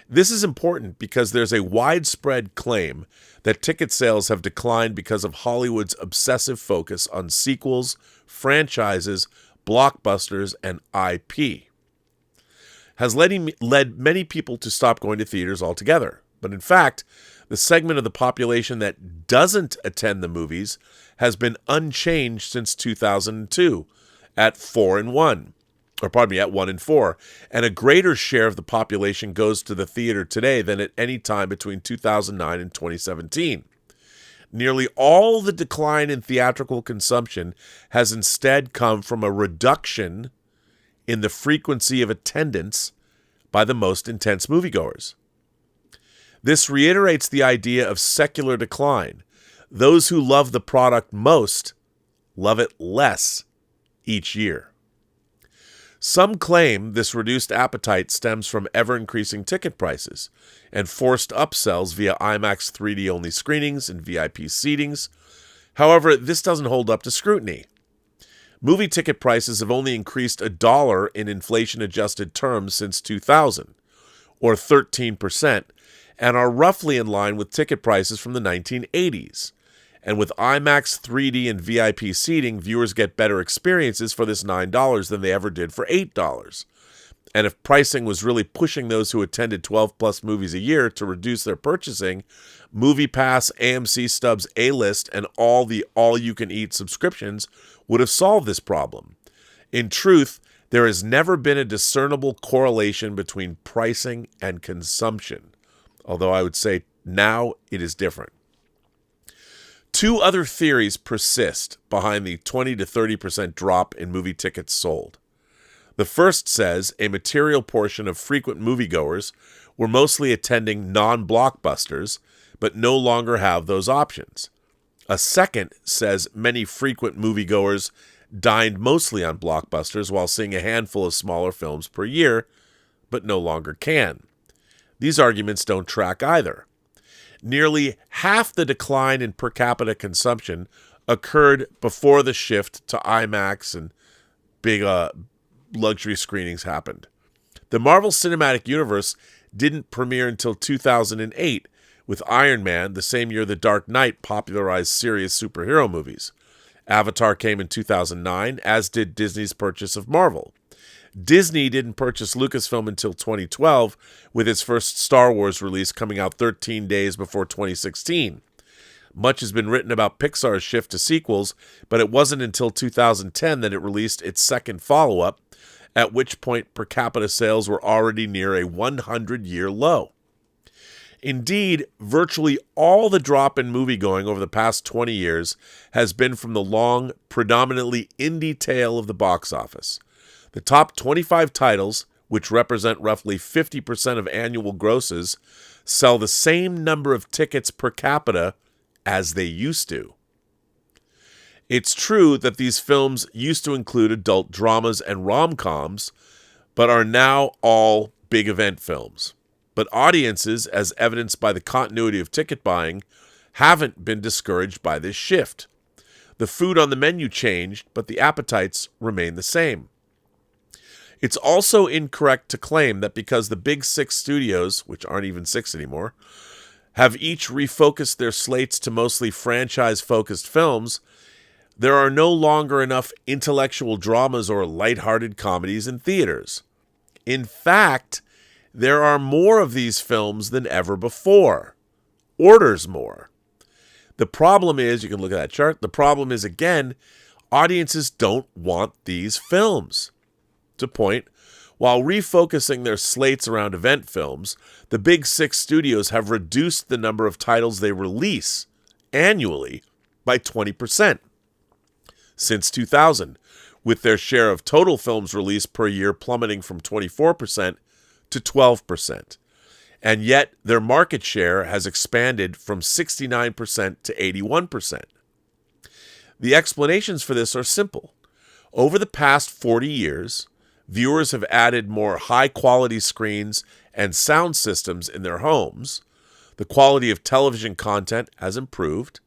This is important because there's a widespread claim that ticket sales have declined because of Hollywood's obsessive focus on sequels, franchises, blockbusters, and IP. Has led many people to stop going to theaters altogether. But in fact, the segment of the population that doesn't attend the movies has been unchanged since 2002 at 1 in 4, and a greater share of the population goes to the theater today than at any time between 2009 and 2017. Nearly all the decline in theatrical consumption has instead come from a reduction in the frequency of attendance by the most intense moviegoers. This reiterates the idea of secular decline. Those who love the product most love it less each year. Some claim this reduced appetite stems from ever-increasing ticket prices and forced upsells via IMAX 3D-only screenings and VIP seatings. However, this doesn't hold up to scrutiny. Movie ticket prices have only increased $1 in inflation-adjusted terms since 2000, or 13%, and are roughly in line with ticket prices from the 1980s. And with IMAX 3D and VIP seating, viewers get better experiences for this $9 than they ever did for $8. And if pricing was really pushing those who attended 12-plus movies a year to reduce their purchasing, MoviePass, AMC Stubs, A-List, and all the all-you-can-eat subscriptions would have solved this problem. In truth, there has never been a discernible correlation between pricing and consumption, although I would say now it is different. Two other theories persist behind the 20 to 30% drop in movie tickets sold. The first says a material portion of frequent moviegoers were mostly attending non-blockbusters, but no longer have those options. A second says many frequent moviegoers dined mostly on blockbusters while seeing a handful of smaller films per year, but no longer can. These arguments don't track either. Nearly half the decline in per capita consumption occurred before the shift to IMAX and big luxury screenings happened. The Marvel Cinematic Universe didn't premiere until 2008, with Iron Man, the same year The Dark Knight popularized serious superhero movies. Avatar came in 2009, as did Disney's purchase of Marvel. Disney didn't purchase Lucasfilm until 2012, with its first Star Wars release coming out 13 days before 2016. Much has been written about Pixar's shift to sequels, but it wasn't until 2010 that it released its second follow-up, at which point per capita sales were already near a 100-year low. Indeed, virtually all the drop in moviegoing over the past 20 years has been from the long, predominantly indie tail of the box office. The top 25 titles, which represent roughly 50% of annual grosses, sell the same number of tickets per capita as they used to. It's true that these films used to include adult dramas and rom-coms, but are now all big event films. But audiences, as evidenced by the continuity of ticket buying, haven't been discouraged by this shift. The food on the menu changed, but the appetites remain the same. It's also incorrect to claim that because the big six studios, which aren't even six anymore, have each refocused their slates to mostly franchise-focused films, there are no longer enough intellectual dramas or lighthearted comedies in theaters. In fact, there are more of these films than ever before. Orders more. The problem is, you can look at that chart, the problem is, again, audiences don't want these films. To point, while refocusing their slates around event films, the big six studios have reduced the number of titles they release annually by 20% since 2000, with their share of total films released per year plummeting from 24% to 12%. and yet their market share has expanded from 69% to 81%. The explanations for this are simple. Over the past 40 years, viewers have added more high-quality screens and sound systems in their homes. The quality of television content has improved.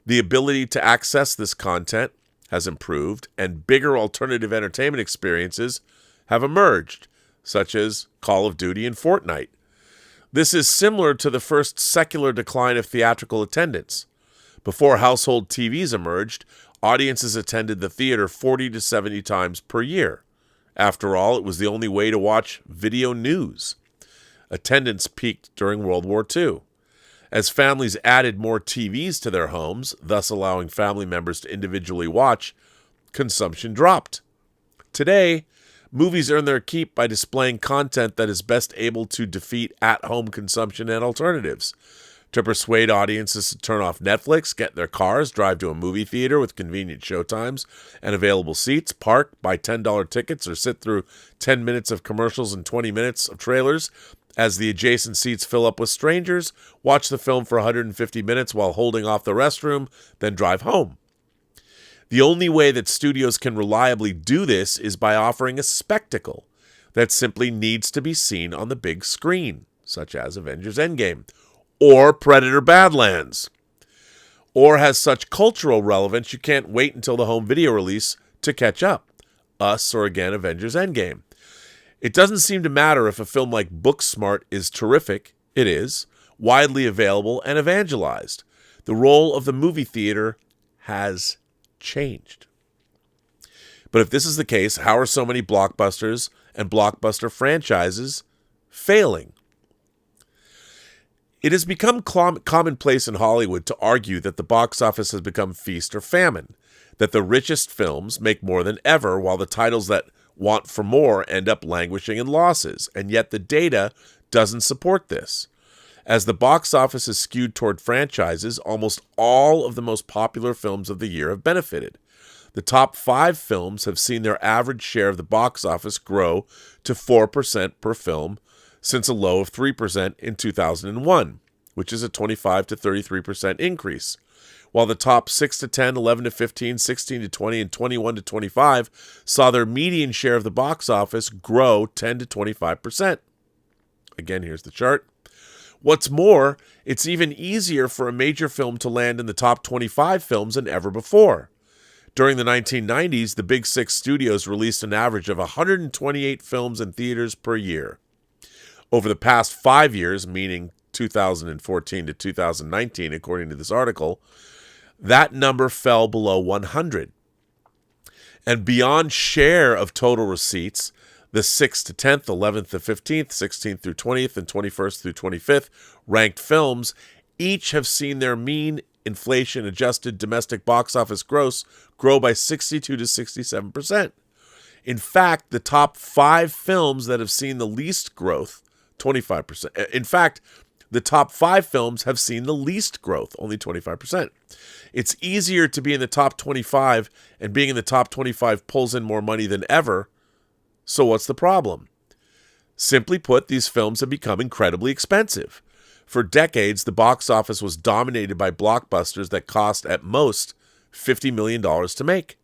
The ability to access this content has improved, and bigger alternative entertainment experiences have emerged, such as Call of Duty and Fortnite. This is similar to the first secular decline of theatrical attendance. Before household TVs emerged, audiences attended the theater 40 to 70 times per year. After all, it was the only way to watch video news. Attendance peaked during World War II. As families added more TVs to their homes, thus allowing family members to individually watch, consumption dropped. Today, movies earn their keep by displaying content that is best able to defeat at-home consumption and alternatives. To persuade audiences to turn off Netflix, get in their cars, drive to a movie theater with convenient showtimes and available seats, park, buy $10 tickets, or sit through 10 minutes of commercials and 20 minutes of trailers as the adjacent seats fill up with strangers, watch the film for 150 minutes while holding off the restroom, then drive home. The only way that studios can reliably do this is by offering a spectacle that simply needs to be seen on the big screen, such as Avengers Endgame, or Predator Badlands, or has such cultural relevance you can't wait until the home video release to catch up, Us or again Avengers Endgame. It doesn't seem to matter if a film like Booksmart is terrific, it is, widely available and evangelized. The role of the movie theater has changed. But if this is the case, how are so many blockbusters and blockbuster franchises failing? It has become commonplace in Hollywood to argue that the box office has become feast or famine, that the richest films make more than ever, while the titles that want for more end up languishing in losses, and yet the data doesn't support this. As the box office is skewed toward franchises, almost all of the most popular films of the year have benefited. The top 5 films have seen their average share of the box office grow to 4% per film, since a low of 3% in 2001, which is a 25 to 33% increase, while the top 6 to 10, 11 to 15, 16 to 20, and 21 to 25 saw their median share of the box office grow 10 to 25%. Again, here's the chart. What's more, it's even easier for a major film to land in the top 25 films than ever before. During the 1990s, the Big Six studios released an average of 128 films in theaters per year. Over the past 5 years, meaning 2014 to 2019, according to this article, that number fell below 100. And beyond share of total receipts, the 6th to 10th, 11th to 15th, 16th through 20th, and 21st through 25th ranked films each have seen their mean inflation-adjusted domestic box office gross grow by 62 to 67%. In fact, the top 5 films that have seen the least growth, 25%. In fact, the top 5 films have seen the least growth, only 25%. It's easier to be in the top 25, and being in the top 25 pulls in more money than ever. So what's the problem? Simply put, these films have become incredibly expensive. For decades, the box office was dominated by blockbusters that cost at most $50 million to make.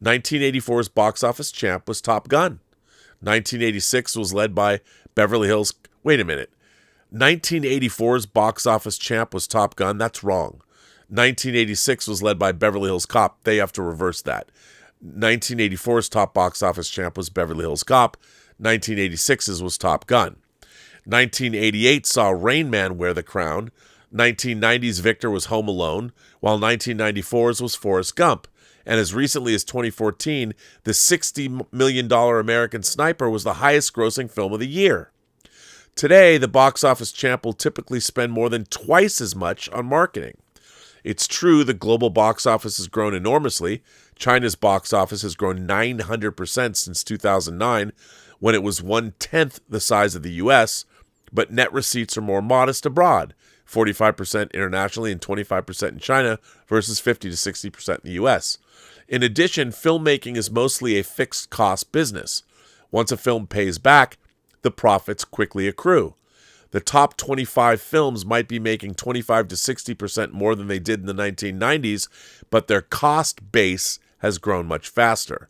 1984's box office champ was Top Gun. 1986 was led by Beverly Hills... Wait a minute. 1984's box office champ was Top Gun? That's wrong. 1986 was led by Beverly Hills Cop. They have to reverse that. 1984's top box office champ was Beverly Hills Cop. 1986's was Top Gun. 1988 saw Rain Man wear the crown. 1990's victor was Home Alone, while 1994's was Forrest Gump. And as recently as 2014, the $60 million American Sniper was the highest-grossing film of the year. Today, the box office champ will typically spend more than twice as much on marketing. It's true the global box office has grown enormously. China's box office has grown 900% since 2009, when it was 1/10 the size of the U.S., but net receipts are more modest abroad, 45% internationally and 25% in China versus 50 to 60% in the U.S. In addition, filmmaking is mostly a fixed-cost business. Once a film pays back, the profits quickly accrue. The top 25 films might be making 25 to 60% more than they did in the 1990s, but their cost base has grown much faster.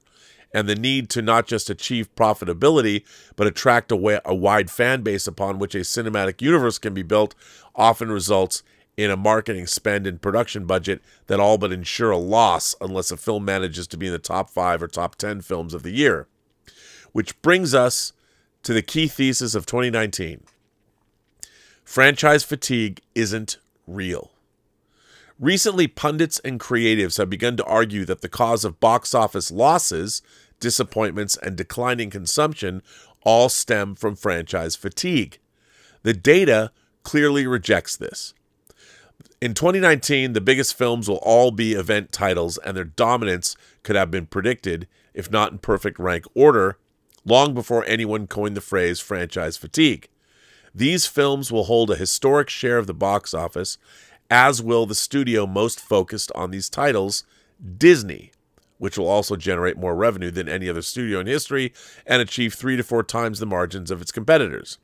And the need to not just achieve profitability, but attract a wide fan base upon which a cinematic universe can be built often results in a marketing spend and production budget that all but ensure a loss unless a film manages to be in the top 5 or top 10 films of the year. Which brings us to the key thesis of 2019. Franchise fatigue isn't real. Recently, pundits and creatives have begun to argue that the cause of box office losses, disappointments, and declining consumption all stem from franchise fatigue. The data clearly rejects this. In 2019, the biggest films will all be event titles, and their dominance could have been predicted, if not in perfect rank order, long before anyone coined the phrase franchise fatigue. These films will hold a historic share of the box office, as will the studio most focused on these titles, Disney, which will also generate more revenue than any other studio in history and achieve 3 to 4 times the margins of its competitors.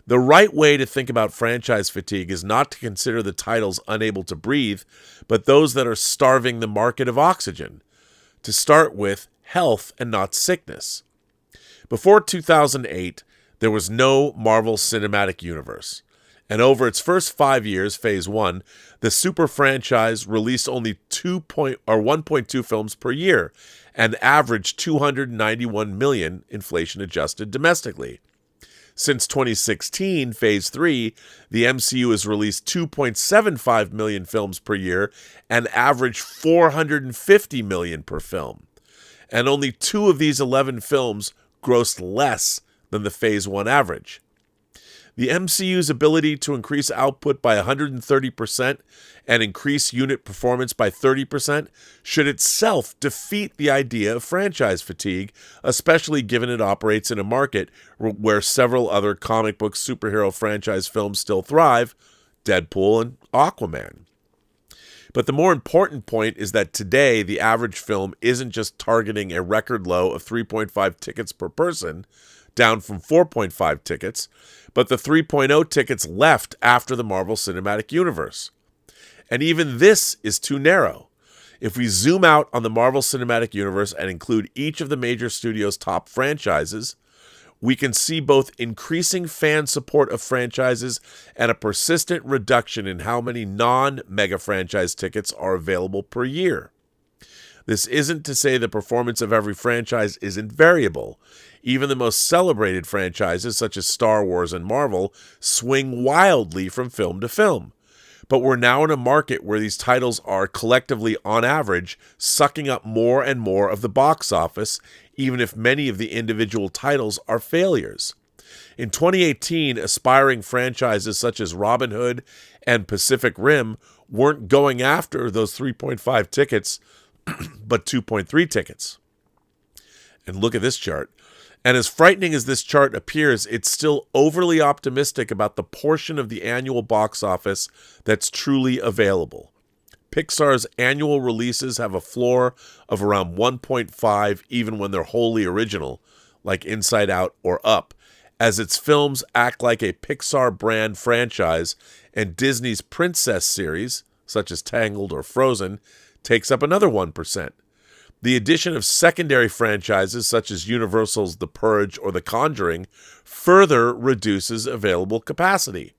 The right way to think about franchise fatigue is not to consider the titles unable to breathe, but those that are starving the market of oxygen. To start with, health and not sickness. Before 2008, there was no Marvel Cinematic Universe. And over its first 5 years, Phase 1, the super franchise released only 1.2 films per year and averaged 291 million inflation-adjusted domestically. Since 2016, Phase 3, the MCU has released 2.75 million films per year and averaged 450 million per film. And only 2 of these 11 films grossed less than the Phase 1 average. The MCU's ability to increase output by 130% and increase unit performance by 30% should itself defeat the idea of franchise fatigue, especially given it operates in a market where several other comic book superhero franchise films still thrive, Deadpool and Aquaman. But the more important point is that today the average film isn't just targeting a record low of 3.5 tickets per person, down from 4.5 tickets, but the 3.0 tickets left after the Marvel Cinematic Universe. And even this is too narrow. If we zoom out on the Marvel Cinematic Universe and include each of the major studios' top franchises, we can see both increasing fan support of franchises and a persistent reduction in how many non-mega franchise tickets are available per year. This isn't to say the performance of every franchise isn't variable. Even the most celebrated franchises, such as Star Wars and Marvel, swing wildly from film to film. But we're now in a market where these titles are collectively, on average, sucking up more and more of the box office, even if many of the individual titles are failures. In 2018, aspiring franchises such as Robin Hood and Pacific Rim weren't going after those 3.5 tickets, but 2.3 tickets. And look at this chart. And as frightening as this chart appears, it's still overly optimistic about the portion of the annual box office that's truly available. Pixar's annual releases have a floor of around 1.5 even when they're wholly original, like Inside Out or Up, as its films act like a Pixar brand franchise, and Disney's princess series, such as Tangled or Frozen, takes up another 1%. The addition of secondary franchises such as Universal's The Purge or The Conjuring further reduces available capacity.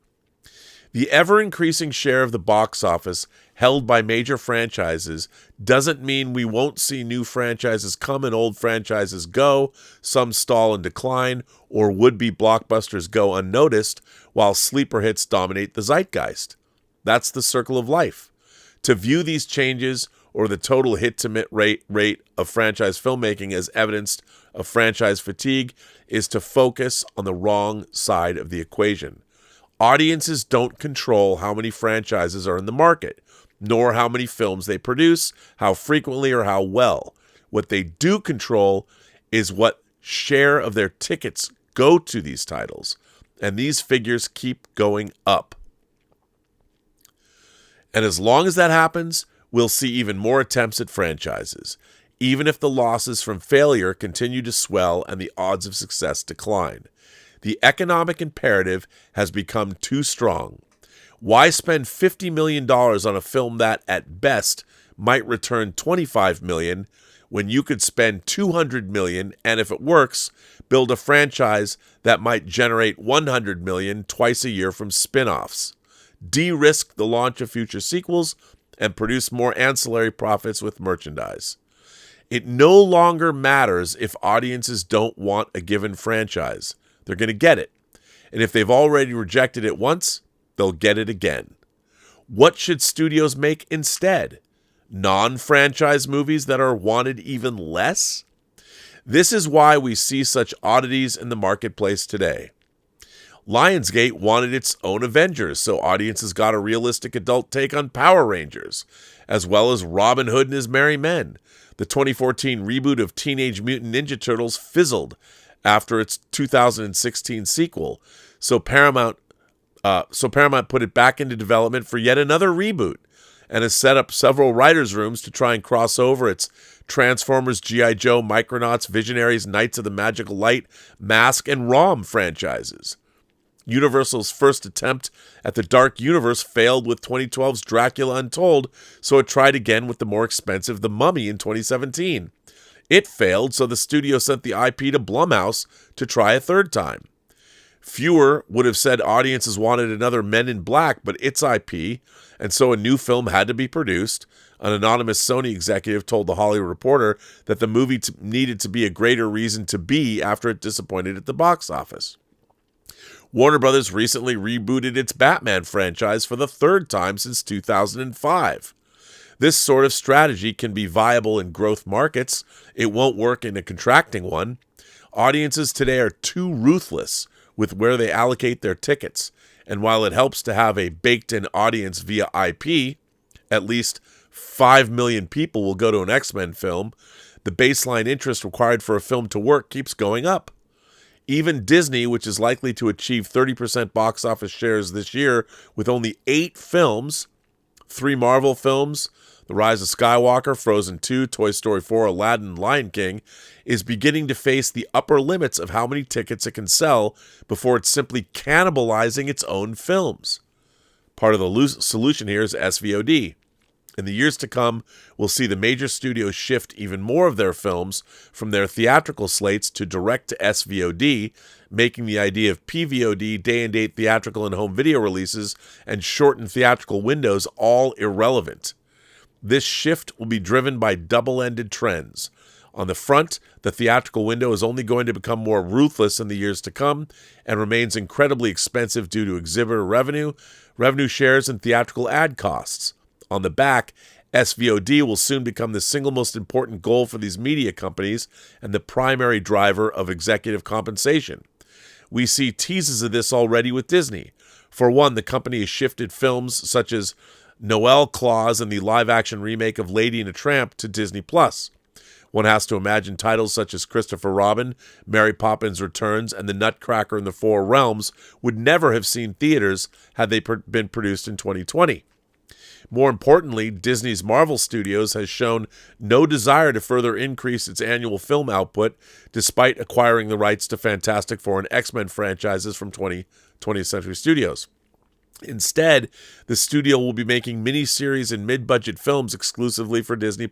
The ever-increasing share of the box office held by major franchises doesn't mean we won't see new franchises come and old franchises go, some stall and decline, or would-be blockbusters go unnoticed, while sleeper hits dominate the zeitgeist. That's the circle of life. To view these changes or the total hit-to-miss rate of franchise filmmaking as evidenced of franchise fatigue is to focus on the wrong side of the equation. Audiences don't control how many franchises are in the market, nor how many films they produce, how frequently or how well. What they do control is what share of their tickets go to these titles, and these figures keep going up. And as long as that happens, we'll see even more attempts at franchises, even if the losses from failure continue to swell and the odds of success decline. The economic imperative has become too strong. Why spend $50 million on a film that, at best, might return $25 million when you could spend $200 million and, if it works, build a franchise that might generate $100 million twice a year from spin-offs, de-risk the launch of future sequels, and produce more ancillary profits with merchandise? It no longer matters if audiences don't want a given franchise. They're going to get it. And if they've already rejected it once, they'll get it again. What should studios make instead? Non-franchise movies that are wanted even less? This is why we see such oddities in the marketplace today. Lionsgate wanted its own Avengers, so audiences got a realistic adult take on Power Rangers, as well as Robin Hood and His Merry Men. The 2014 reboot of Teenage Mutant Ninja Turtles fizzled after its 2016 sequel, so Paramount put it back into development for yet another reboot, and has set up several writers' rooms to try and cross over its Transformers, G.I. Joe, Micronauts, Visionaries, Knights of the Magical Light, Mask, and ROM franchises. Universal's first attempt at the Dark Universe failed with 2012's Dracula Untold, so it tried again with the more expensive The Mummy in 2017. It failed, so the studio sent the IP to Blumhouse to try a third time. Fewer would have said audiences wanted another Men in Black, but its IP, and so a new film had to be produced. An anonymous Sony executive told The Hollywood Reporter that the movie needed to be a greater reason to be after it disappointed at the box office. Warner Brothers recently rebooted its Batman franchise for the third time since 2005. This sort of strategy can be viable in growth markets. It won't work in a contracting one. Audiences today are too ruthless with where they allocate their tickets, and while it helps to have a baked-in audience via IP, at least 5 million people will go to an X-Men film, the baseline interest required for a film to work keeps going up. Even Disney, which is likely to achieve 30% box office shares this year with only 8 films, 3 Marvel films, The Rise of Skywalker, Frozen 2, Toy Story 4, Aladdin, and Lion King, is beginning to face the upper limits of how many tickets it can sell before it's simply cannibalizing its own films. Part of the solution here is SVOD. In the years to come, we'll see the major studios shift even more of their films from their theatrical slates to direct to SVOD, making the idea of PVOD, day-and-date theatrical and home video releases, and shortened theatrical windows all irrelevant. This shift will be driven by double-ended trends. On the front, the theatrical window is only going to become more ruthless in the years to come and remains incredibly expensive due to exhibitor revenue shares, and theatrical ad costs. On the back, SVOD will soon become the single most important goal for these media companies and the primary driver of executive compensation. We see teases of this already with Disney. For one, the company has shifted films such as Noel Claus and the live-action remake of Lady and a Tramp to Disney+. One has to imagine titles such as Christopher Robin, Mary Poppins Returns, and The Nutcracker in the Four Realms would never have seen theaters had they been produced in 2020. More importantly, Disney's Marvel Studios has shown no desire to further increase its annual film output, despite acquiring the rights to Fantastic Four and X-Men franchises from 20th Century Studios. Instead, the studio will be making miniseries and mid-budget films exclusively for Disney+.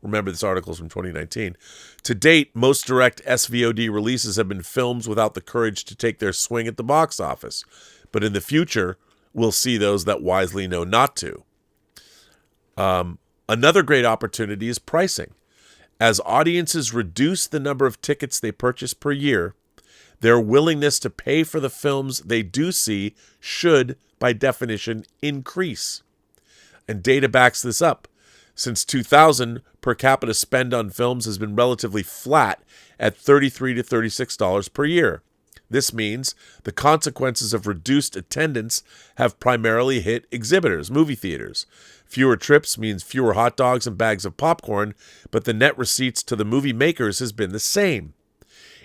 Remember, this article is from 2019. To date, most direct SVOD releases have been films without the courage to take their swing at the box office. But in the future, we'll see those that wisely know not to. Another great opportunity is pricing. As audiences reduce the number of tickets they purchase per year, their willingness to pay for the films they do see should, by definition, increase. And data backs this up. Since 2000, per capita spend on films has been relatively flat at $33 to $36 per year. This means the consequences of reduced attendance have primarily hit exhibitors, movie theaters. Fewer trips means fewer hot dogs and bags of popcorn, but the net receipts to the movie makers has been the same.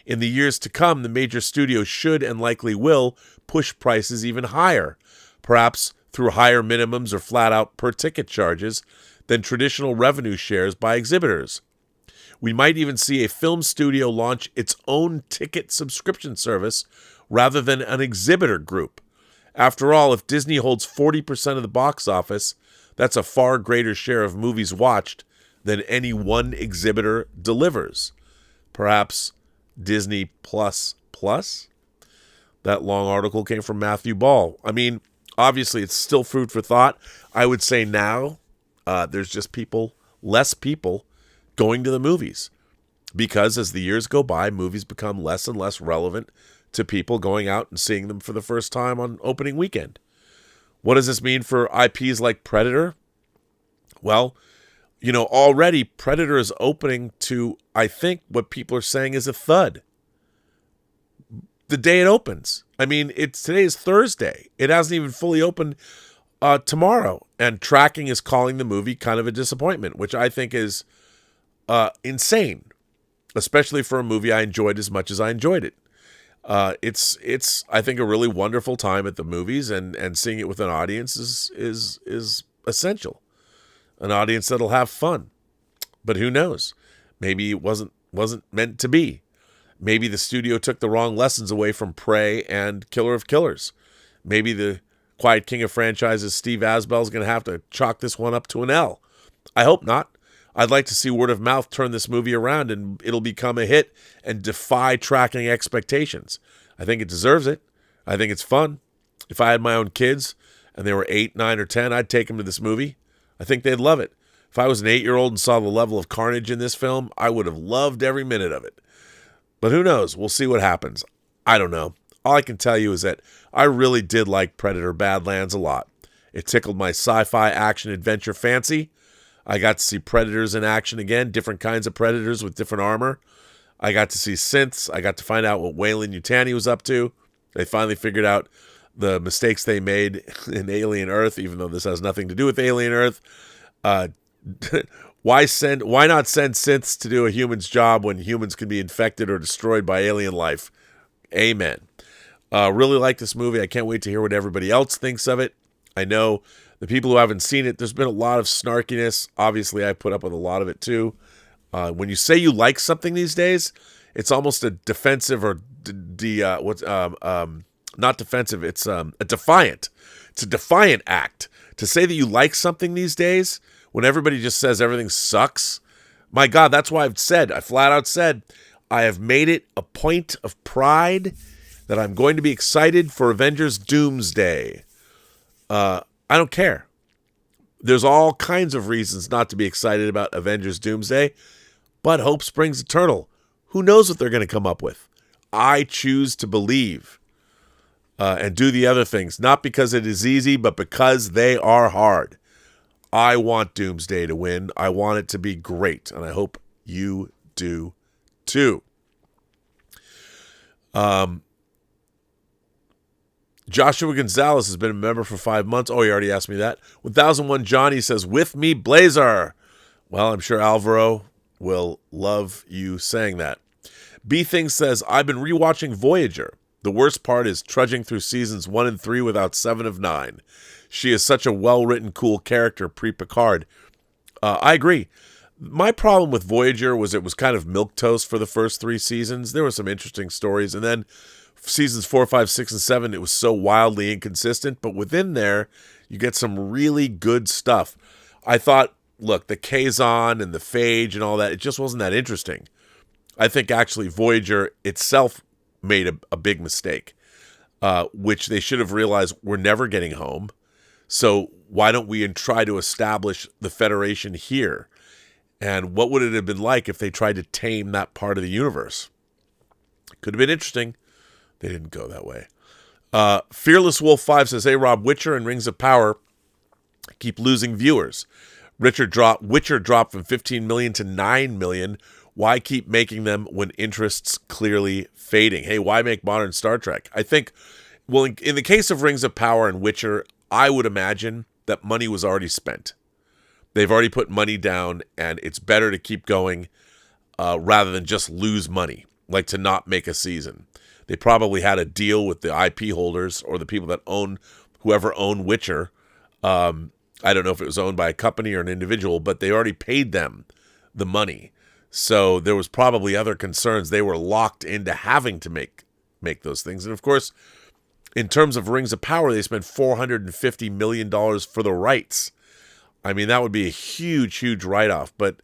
In the years to come, the major studios should and likely will push prices even higher, perhaps through higher minimums or flat-out per-ticket charges than traditional revenue shares by exhibitors. We might even see a film studio launch its own ticket subscription service rather than an exhibitor group. After all, if Disney holds 40% of the box office, that's a far greater share of movies watched than any one exhibitor delivers. Perhaps Disney Plus Plus? That long article came from Matthew Ball. I mean, obviously, it's still food for thought. I would say now there's just less people going to the movies. Because as the years go by, movies become less and less relevant to people going out and seeing them for the first time on opening weekend. What does this mean for IPs like Predator? Well, already Predator is opening to, I think, what people are saying is a thud. The day it opens. I mean, today is Thursday. It hasn't even fully opened tomorrow. And tracking is calling the movie kind of a disappointment, which I think is insane, especially for a movie I enjoyed as much as I enjoyed it. It's I think, a really wonderful time at the movies, and seeing it with an audience is essential. An audience that'll have fun. But who knows? Maybe it wasn't meant to be. Maybe the studio took the wrong lessons away from Prey and Killer of Killers. Maybe the Quiet King of franchises, Steve Asbell, is going to have to chalk this one up to an L. I hope not. I'd like to see word of mouth turn this movie around and it'll become a hit and defy tracking expectations. I think it deserves it. I think it's fun. If I had my own kids and they were 8, 9, or 10, I'd take them to this movie. I think they'd love it. If I was an 8-year-old and saw the level of carnage in this film, I would have loved every minute of it. But who knows? We'll see what happens. I don't know. All I can tell you is that I really did like Predator Badlands a lot. It tickled my sci-fi action adventure fancy. I got to see predators in action again, different kinds of predators with different armor. I got to see synths. I got to find out what Weyland-Yutani was up to. They finally figured out the mistakes they made in Alien Earth, even though this has nothing to do with Alien Earth. Why not send synths to do a human's job when humans can be infected or destroyed by alien life? Amen. Really like this movie. I can't wait to hear what everybody else thinks of it. I know the people who haven't seen it, there's been a lot of snarkiness. Obviously, I put up with a lot of it too. When you say you like something these days, it's almost a defensive or not defensive. It's a defiant. It's a defiant act to say that you like something these days when everybody just says everything sucks. My God, that's why I flat out said, I have made it a point of pride that I'm going to be excited for Avengers Doomsday. I don't care. There's all kinds of reasons not to be excited about Avengers Doomsday, but hope springs eternal. Who knows what they're going to come up with? I choose to believe and do the other things, not because it is easy, but because they are hard. I want Doomsday to win. I want it to be great, and I hope you do too. Joshua Gonzalez has been a member for 5 months. Oh, he already asked me that. 1001 Johnny says, with me, Blazer. Well, I'm sure Alvaro will love you saying that. B Thing says, I've been rewatching Voyager. The worst part is trudging through seasons 1 and 3 without 7 of 9. She is such a well-written, cool character, pre-Picard. I agree. My problem with Voyager was it was kind of milquetoast for the first 3 seasons. There were some interesting stories. And then seasons 4, 5, 6, and 7, it was so wildly inconsistent. But within there, you get some really good stuff. I thought, look, the Kazon and the Phage and all that, it just wasn't that interesting. I think actually Voyager itself made a big mistake, which they should have realized we're never getting home. So why don't we try to establish the Federation here? And what would it have been like if they tried to tame that part of the universe? Could have been interesting. They didn't go that way. Fearless Wolf 5 says, hey, Rob, Witcher and Rings of Power keep losing viewers. Witcher dropped from 15 million to 9 million. Why keep making them when interest's clearly fading? Hey, why make modern Star Trek? I think, well, in the case of Rings of Power and Witcher, I would imagine that money was already spent. They've already put money down, and it's better to keep going rather than just lose money, like to not make a season. They probably had a deal with the IP holders or the people that whoever owned Witcher. I don't know if it was owned by a company or an individual, but they already paid them the money. So there was probably other concerns. They were locked into having to make make those things. And of course, in terms of Rings of Power, they spent $450 million for the rights. I mean, that would be a huge, huge write-off. But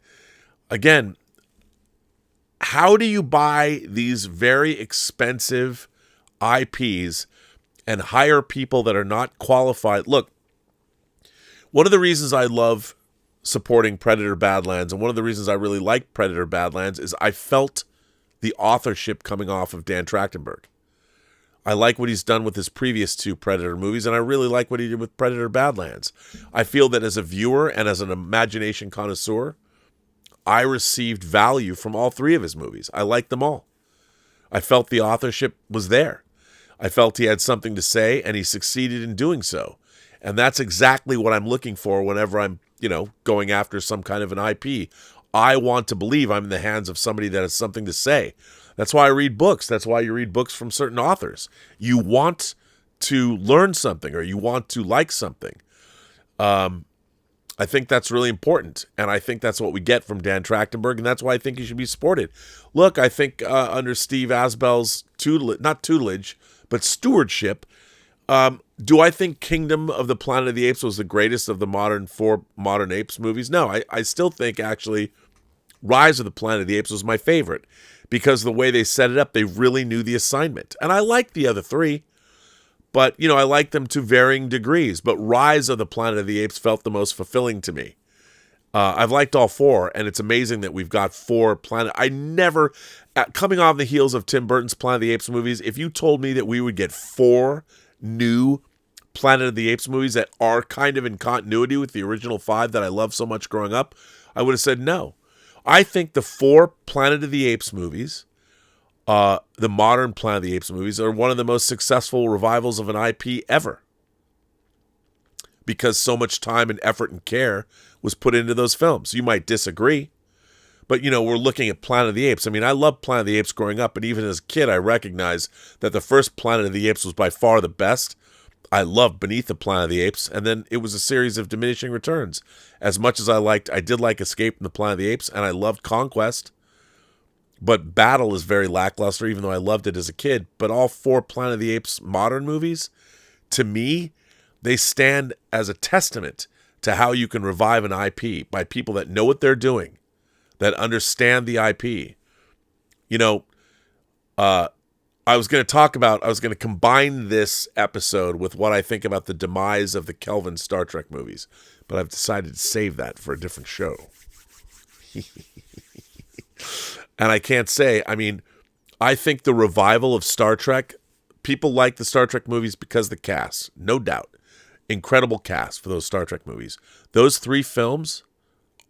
again, how do you buy these very expensive IPs and hire people that are not qualified? Look, one of the reasons I love supporting Predator Badlands, and one of the reasons I really like Predator Badlands, is I felt the authorship coming off of Dan Trachtenberg. I like what he's done with his previous 2 Predator movies, and I really like what he did with Predator Badlands. I feel that as a viewer and as an imagination connoisseur, I received value from all 3 of his movies. I liked them all. I felt the authorship was there. I felt he had something to say, and he succeeded in doing so. And that's exactly what I'm looking for whenever I'm, going after some kind of an IP. I want to believe I'm in the hands of somebody that has something to say. That's why I read books. That's why you read books from certain authors. You want to learn something, or you want to like something. I think that's really important, and I think that's what we get from Dan Trachtenberg, and that's why I think he should be supported. Look, I think under Steve Asbell's stewardship, do I think Kingdom of the Planet of the Apes was the greatest of the 4 modern apes movies? No, I still think actually Rise of the Planet of the Apes was my favorite, because the way they set it up, they really knew the assignment. And I liked the other 3, but, I liked them to varying degrees. But Rise of the Planet of the Apes felt the most fulfilling to me. I've liked all 4, and it's amazing that we've got 4 coming off the heels of Tim Burton's Planet of the Apes movies, if you told me that we would get 4 new Planet of the Apes movies that are kind of in continuity with the original 5 that I loved so much growing up, I would have said no. I think the 4 Planet of the Apes movies, the modern Planet of the Apes movies, are one of the most successful revivals of an IP ever, because so much time and effort and care was put into those films. You might disagree, but, we're looking at Planet of the Apes. I mean, I loved Planet of the Apes growing up, but even as a kid, I recognized that the first Planet of the Apes was by far the best. I loved Beneath the Planet of the Apes, and then it was a series of diminishing returns. As much as I did like Escape from the Planet of the Apes, and I loved Conquest, but Battle is very lackluster, even though I loved it as a kid. But all 4 Planet of the Apes modern movies, to me, they stand as a testament to how you can revive an IP by people that know what they're doing, that understand the IP. I was going to combine this episode with what I think about the demise of the Kelvin Star Trek movies, but I've decided to save that for a different show. And I can't say, I think the revival of Star Trek, people like the Star Trek movies because of the cast, no doubt. Incredible cast for those Star Trek movies. Those 3 films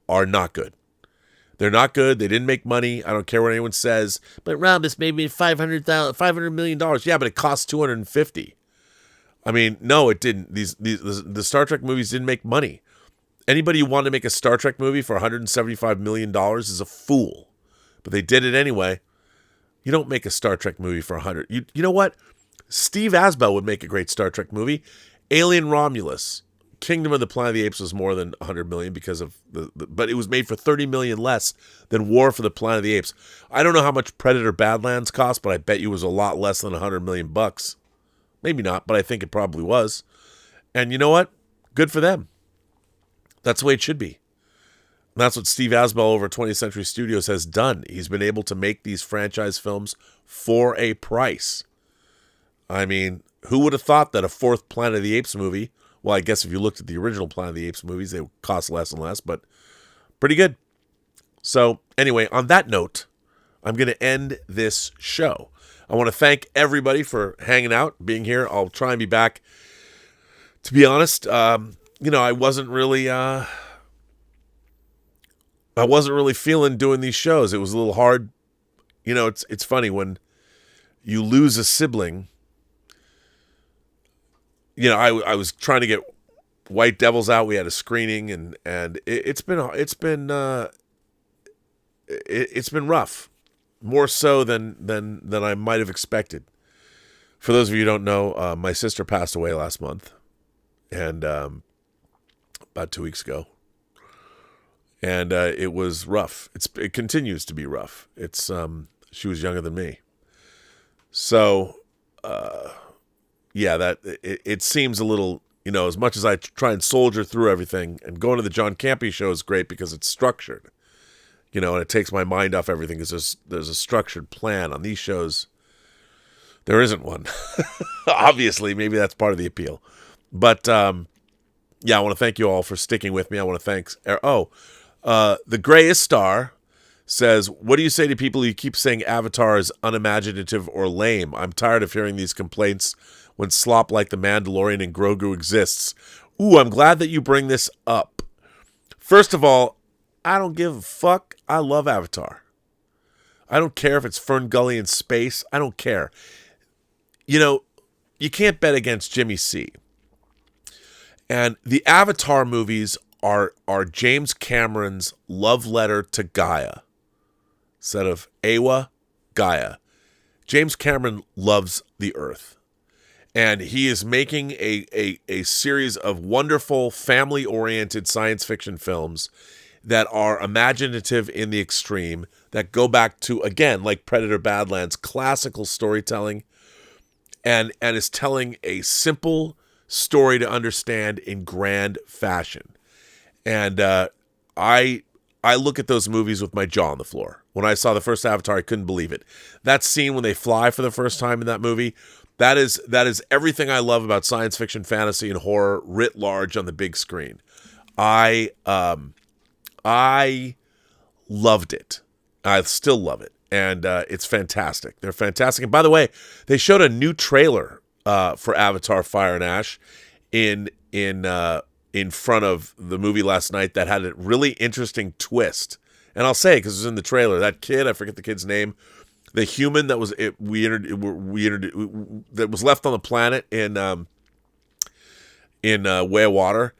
are not good. They're not good. They didn't make money. I don't care what anyone says. But Rob, this made me $500 million. Yeah, but it cost $250. No, it didn't. The Star Trek movies didn't make money. Anybody who wanted to make a Star Trek movie for $175 million is a fool. But they did it anyway. You don't make a Star Trek movie for $100. You know what? Steve Asbell would make a great Star Trek movie. Alien Romulus. Kingdom of the Planet of the Apes was more than $100 million because of but it was made for $30 million less than War for the Planet of the Apes. I don't know how much Predator Badlands cost, but I bet you it was a lot less than $100 million. Maybe not, but I think it probably was. And you know what? Good for them. That's the way it should be. And that's what Steve Asbell over 20th Century Studios has done. He's been able to make these franchise films for a price. Who would have thought that a 4th Planet of the Apes movie, well, I guess if you looked at the original Planet of the Apes movies, they would cost less and less, but pretty good. So anyway, on that note, I'm going to end this show. I want to thank everybody for hanging out, being here. I'll try and be back. To be honest, I wasn't really feeling doing these shows. It was a little hard. It's funny when you lose a sibling. I was trying to get White Devils out. We had a screening, and it's been rough, more so than I might have expected. For those of you who don't know, my sister passed away last month, and about 2 weeks ago, and it was rough. It continues to be rough. She was younger than me, so yeah, that it seems a little, as much as I try and soldier through everything, and going to the John Campea show is great because it's structured, and it takes my mind off everything because there's a structured plan. On these shows, there isn't one. Obviously, maybe that's part of the appeal. But, yeah, I want to thank you all for sticking with me. I want to thank, the Grayest Star says, what do you say to people who keep saying Avatar is unimaginative or lame? I'm tired of hearing these complaints when slop like The Mandalorian and Grogu exists. Ooh, I'm glad that you bring this up. First of all, I don't give a fuck. I love Avatar. I don't care if it's Fern Gully in space. I don't care. You can't bet against Jimmy C. And the Avatar movies are James Cameron's love letter to Gaia. Instead of Awa, Gaia. James Cameron loves the Earth. And he is making a series of wonderful, family-oriented science fiction films that are imaginative in the extreme, that go back to, again, like Predator Badlands, classical storytelling, and is telling a simple story to understand in grand fashion. And I look at those movies with my jaw on the floor. When I saw the first Avatar, I couldn't believe it. That scene when they fly for the first time in that movie, that is everything I love about science fiction, fantasy, and horror writ large on the big screen. I loved it. I still love it. And it's fantastic. They're fantastic. And by the way, they showed a new trailer for Avatar: Fire and Ash in front of the movie last night that had a really interesting twist. And I'll say it because it was in the trailer. That kid, I forget the kid's name, the human that was that was left on the planet in Way of Water.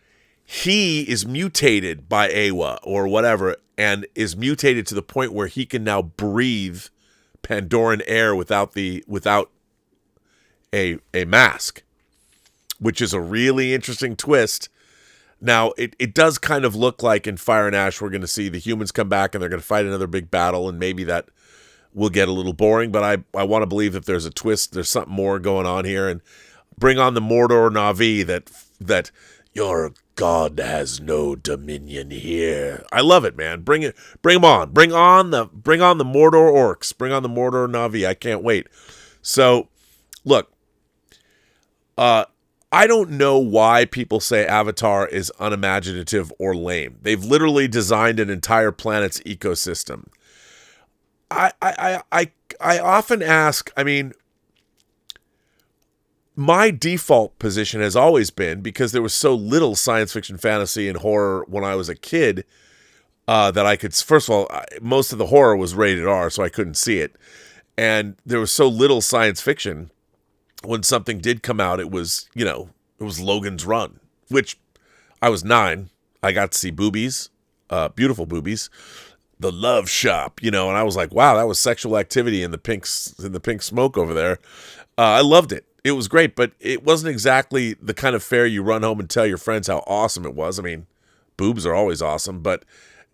He is mutated by Awa or whatever, and is mutated to the point where he can now breathe Pandoran air without a mask, which is a really interesting twist. Now, it does kind of look like in Fire and Ash, we're going to see the humans come back and they're going to fight another big battle, and maybe that will get a little boring, but I want to believe that there's a twist, there's something more going on here, and bring on the Mordor Na'vi that your God has no dominion here. I love it, man. Bring them on. Bring on the Mordor orcs. Bring on the Mordor Na'vi. I can't wait. So, look, I don't know why people say Avatar is unimaginative or lame. They've literally designed an entire planet's ecosystem. I often ask, my default position has always been, because there was so little science fiction, fantasy, and horror when I was a kid, that I could, first of all, most of the horror was rated R, so I couldn't see it. And there was so little science fiction. When something did come out, it was Logan's Run, which I was 9. I got to see boobies, beautiful boobies, the love shop, and I was like, wow, that was sexual activity in the pink smoke over there. I loved it. It was great, but it wasn't exactly the kind of fare you run home and tell your friends how awesome it was. Boobs are always awesome, but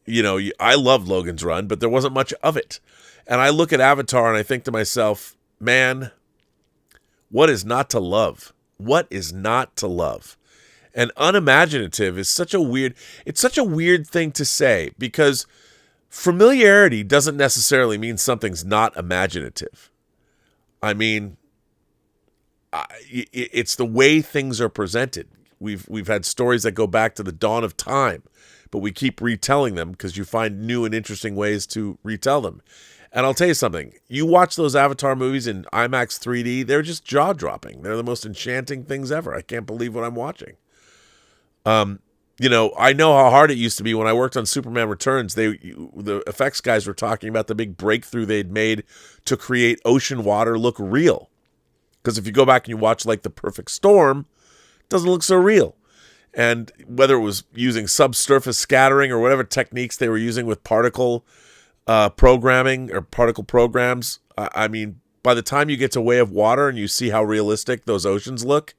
I loved Logan's Run, but there wasn't much of it. And I look at Avatar and I think to myself, man, what is not to love? What is not to love? And unimaginative is such a weird thing to say, because familiarity doesn't necessarily mean something's not imaginative. It's the way things are presented. We've had stories that go back to the dawn of time, but we keep retelling them because you find new and interesting ways to retell them. And I'll tell you something. You watch those Avatar movies in IMAX 3D, they're just jaw-dropping. They're the most enchanting things ever. I can't believe what I'm watching. I know how hard it used to be when I worked on Superman Returns. The effects guys were talking about the big breakthrough they'd made to create ocean water look real. Because if you go back and you watch, like, The Perfect Storm, it doesn't look so real. And whether it was using subsurface scattering or whatever techniques they were using with particle programming or particle programs, by the time you get to Way of Water and you see how realistic those oceans look,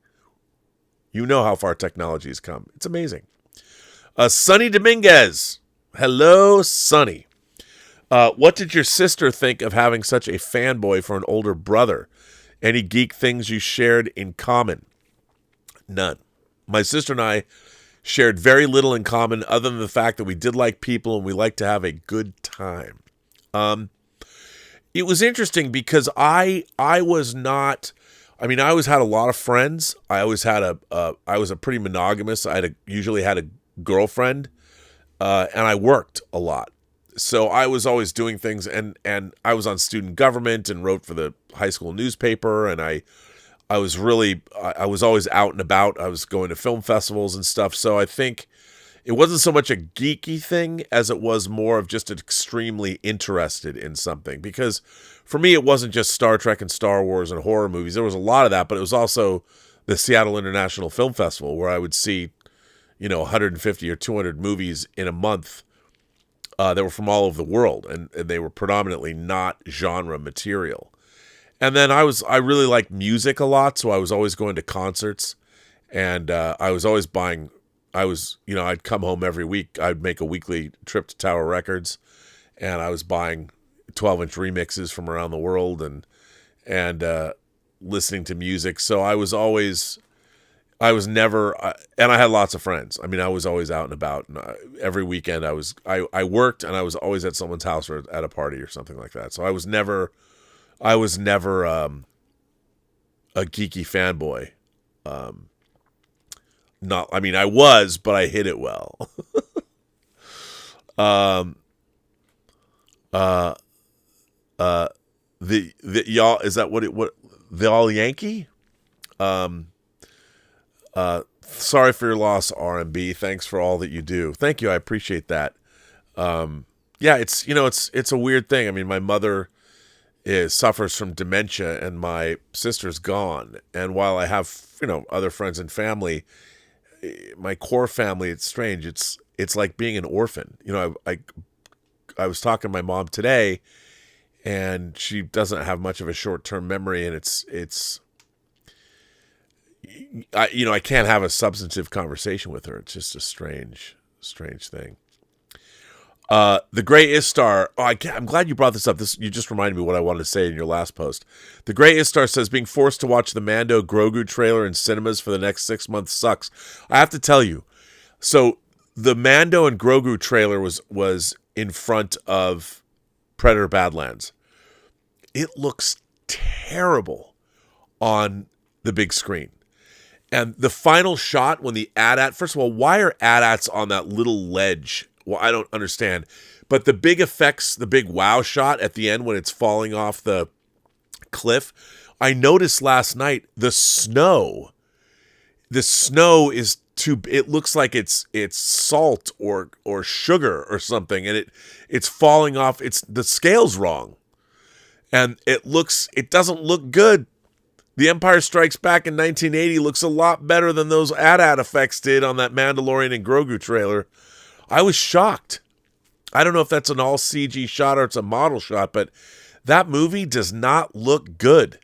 you know how far technology has come. It's amazing. Sonny Dominguez. Hello, Sonny. What did your sister think of having such a fanboy for an older brother? Any geek things you shared in common? None. My sister and I shared very little in common other than the fact that we did like people and we like to have a good time. It was interesting because I was not, I mean, I always had a lot of friends. I always had I was a pretty monogamous. I usually had a girlfriend, and I worked a lot. So I was always doing things, and I was on student government and wrote for the high school newspaper, and I was always out and about. I was going to film festivals and stuff. So I think it wasn't so much a geeky thing as it was more of just extremely interested in something. Because for me, it wasn't just Star Trek and Star Wars and horror movies. There was a lot of that, but it was also the Seattle International Film Festival, where I would see, 150 or 200 movies in a month that were from all over the world, and they were predominantly not genre material. And then I really liked music a lot, so I was always going to concerts, and I was always buying. I'd come home every week. I'd make a weekly trip to Tower Records, and I was buying 12-inch remixes from around the world and listening to music. So I was never, and I had lots of friends. I mean, I was always out and about. And every weekend I worked, and I was always at someone's house or at a party or something like that. So I was never a geeky fanboy. I was, but I hid it well. The y'all, is that what the all Yankee? Sorry for your loss, RMB. Thanks for all that you do. Thank you. I appreciate that. Yeah, it's a weird thing. I mean, my mother suffers from dementia, and my sister's gone. And while I have, other friends and family, my core family, it's strange. It's like being an orphan. I was talking to my mom today, and she doesn't have much of a short-term memory, and I can't have a substantive conversation with her. It's just a strange thing. The Gray Istar. I'm glad you brought this up. You just reminded me what I wanted to say in your last post. The Gray Istar says, being forced to watch the Mando Grogu trailer in cinemas for the next 6 months sucks. I have to tell you. So the Mando and Grogu trailer was in front of Predator Badlands. It looks terrible on the big screen. And the final shot when the AT-AT, first of all, why are AT-ATs on that little ledge? Well, I don't understand. But the big effects, the big wow shot at the end when it's falling off the cliff, I noticed last night the snow is it looks like it's salt or sugar or something, and it's falling off. The scale's wrong. And it doesn't look good. The Empire Strikes Back in 1980 looks a lot better than those AT-AT effects did on that Mandalorian and Grogu trailer. I was shocked. I don't know if that's an all CG shot or it's a model shot, but that movie does not look good.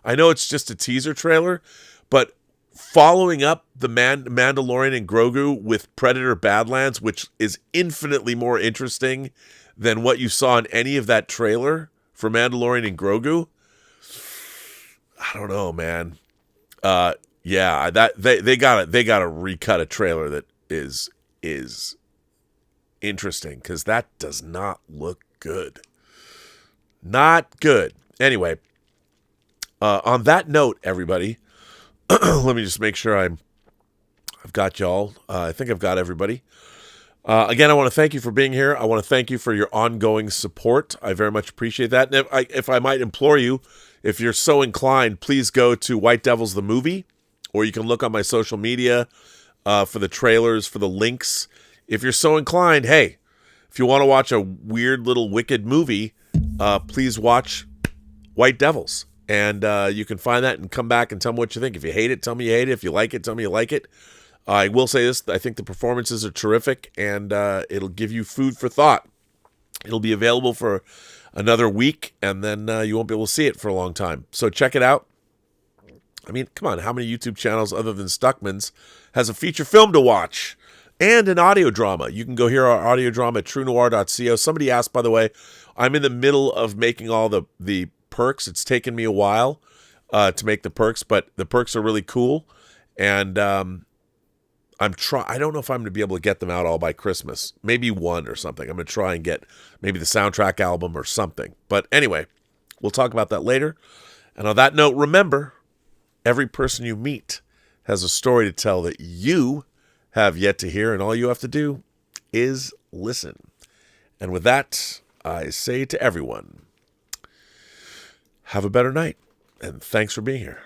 I know it's just a teaser trailer, but following up the Mandalorian and Grogu with Predator Badlands, which is infinitely more interesting than what you saw in any of that trailer for Mandalorian and Grogu, I don't know, man. Yeah, that they gotta recut a trailer that is interesting, because that does not look good. Not good. Anyway, on that note, everybody, let me just make sure I've got y'all. I think I've got everybody. Again, I want to thank you for being here. I want to thank you for your ongoing support. I very much appreciate that. And if I might implore you, if you're so inclined, please go to White Devils the Movie, or you can look on my social media for the trailers, for the links. If you're so inclined, hey, if you want to watch a weird little wicked movie, please watch White Devils. And you can find that and come back and tell me what you think. If you hate it, tell me you hate it. If you like it, tell me you like it. I will say this, I think the performances are terrific, and it'll give you food for thought. It'll be available for another week, and then you won't be able to see it for a long time. So check it out. I mean, come on, how many YouTube channels other than Stuckman's has a feature film to watch and an audio drama? You can go hear our audio drama at truenoir.co. Somebody asked, by the way, I'm in the middle of making all the perks. It's taken me a while. to make the perks, but the perks are really cool. And I don't know if I'm going to be able to get them out all by Christmas. Maybe one or something. I'm going to try and get maybe the soundtrack album or something. But anyway, we'll talk about that later. And on that note, remember, every person you meet has a story to tell that you have yet to hear, and all you have to do is listen. And with that, I say to everyone, have a better night, and thanks for being here.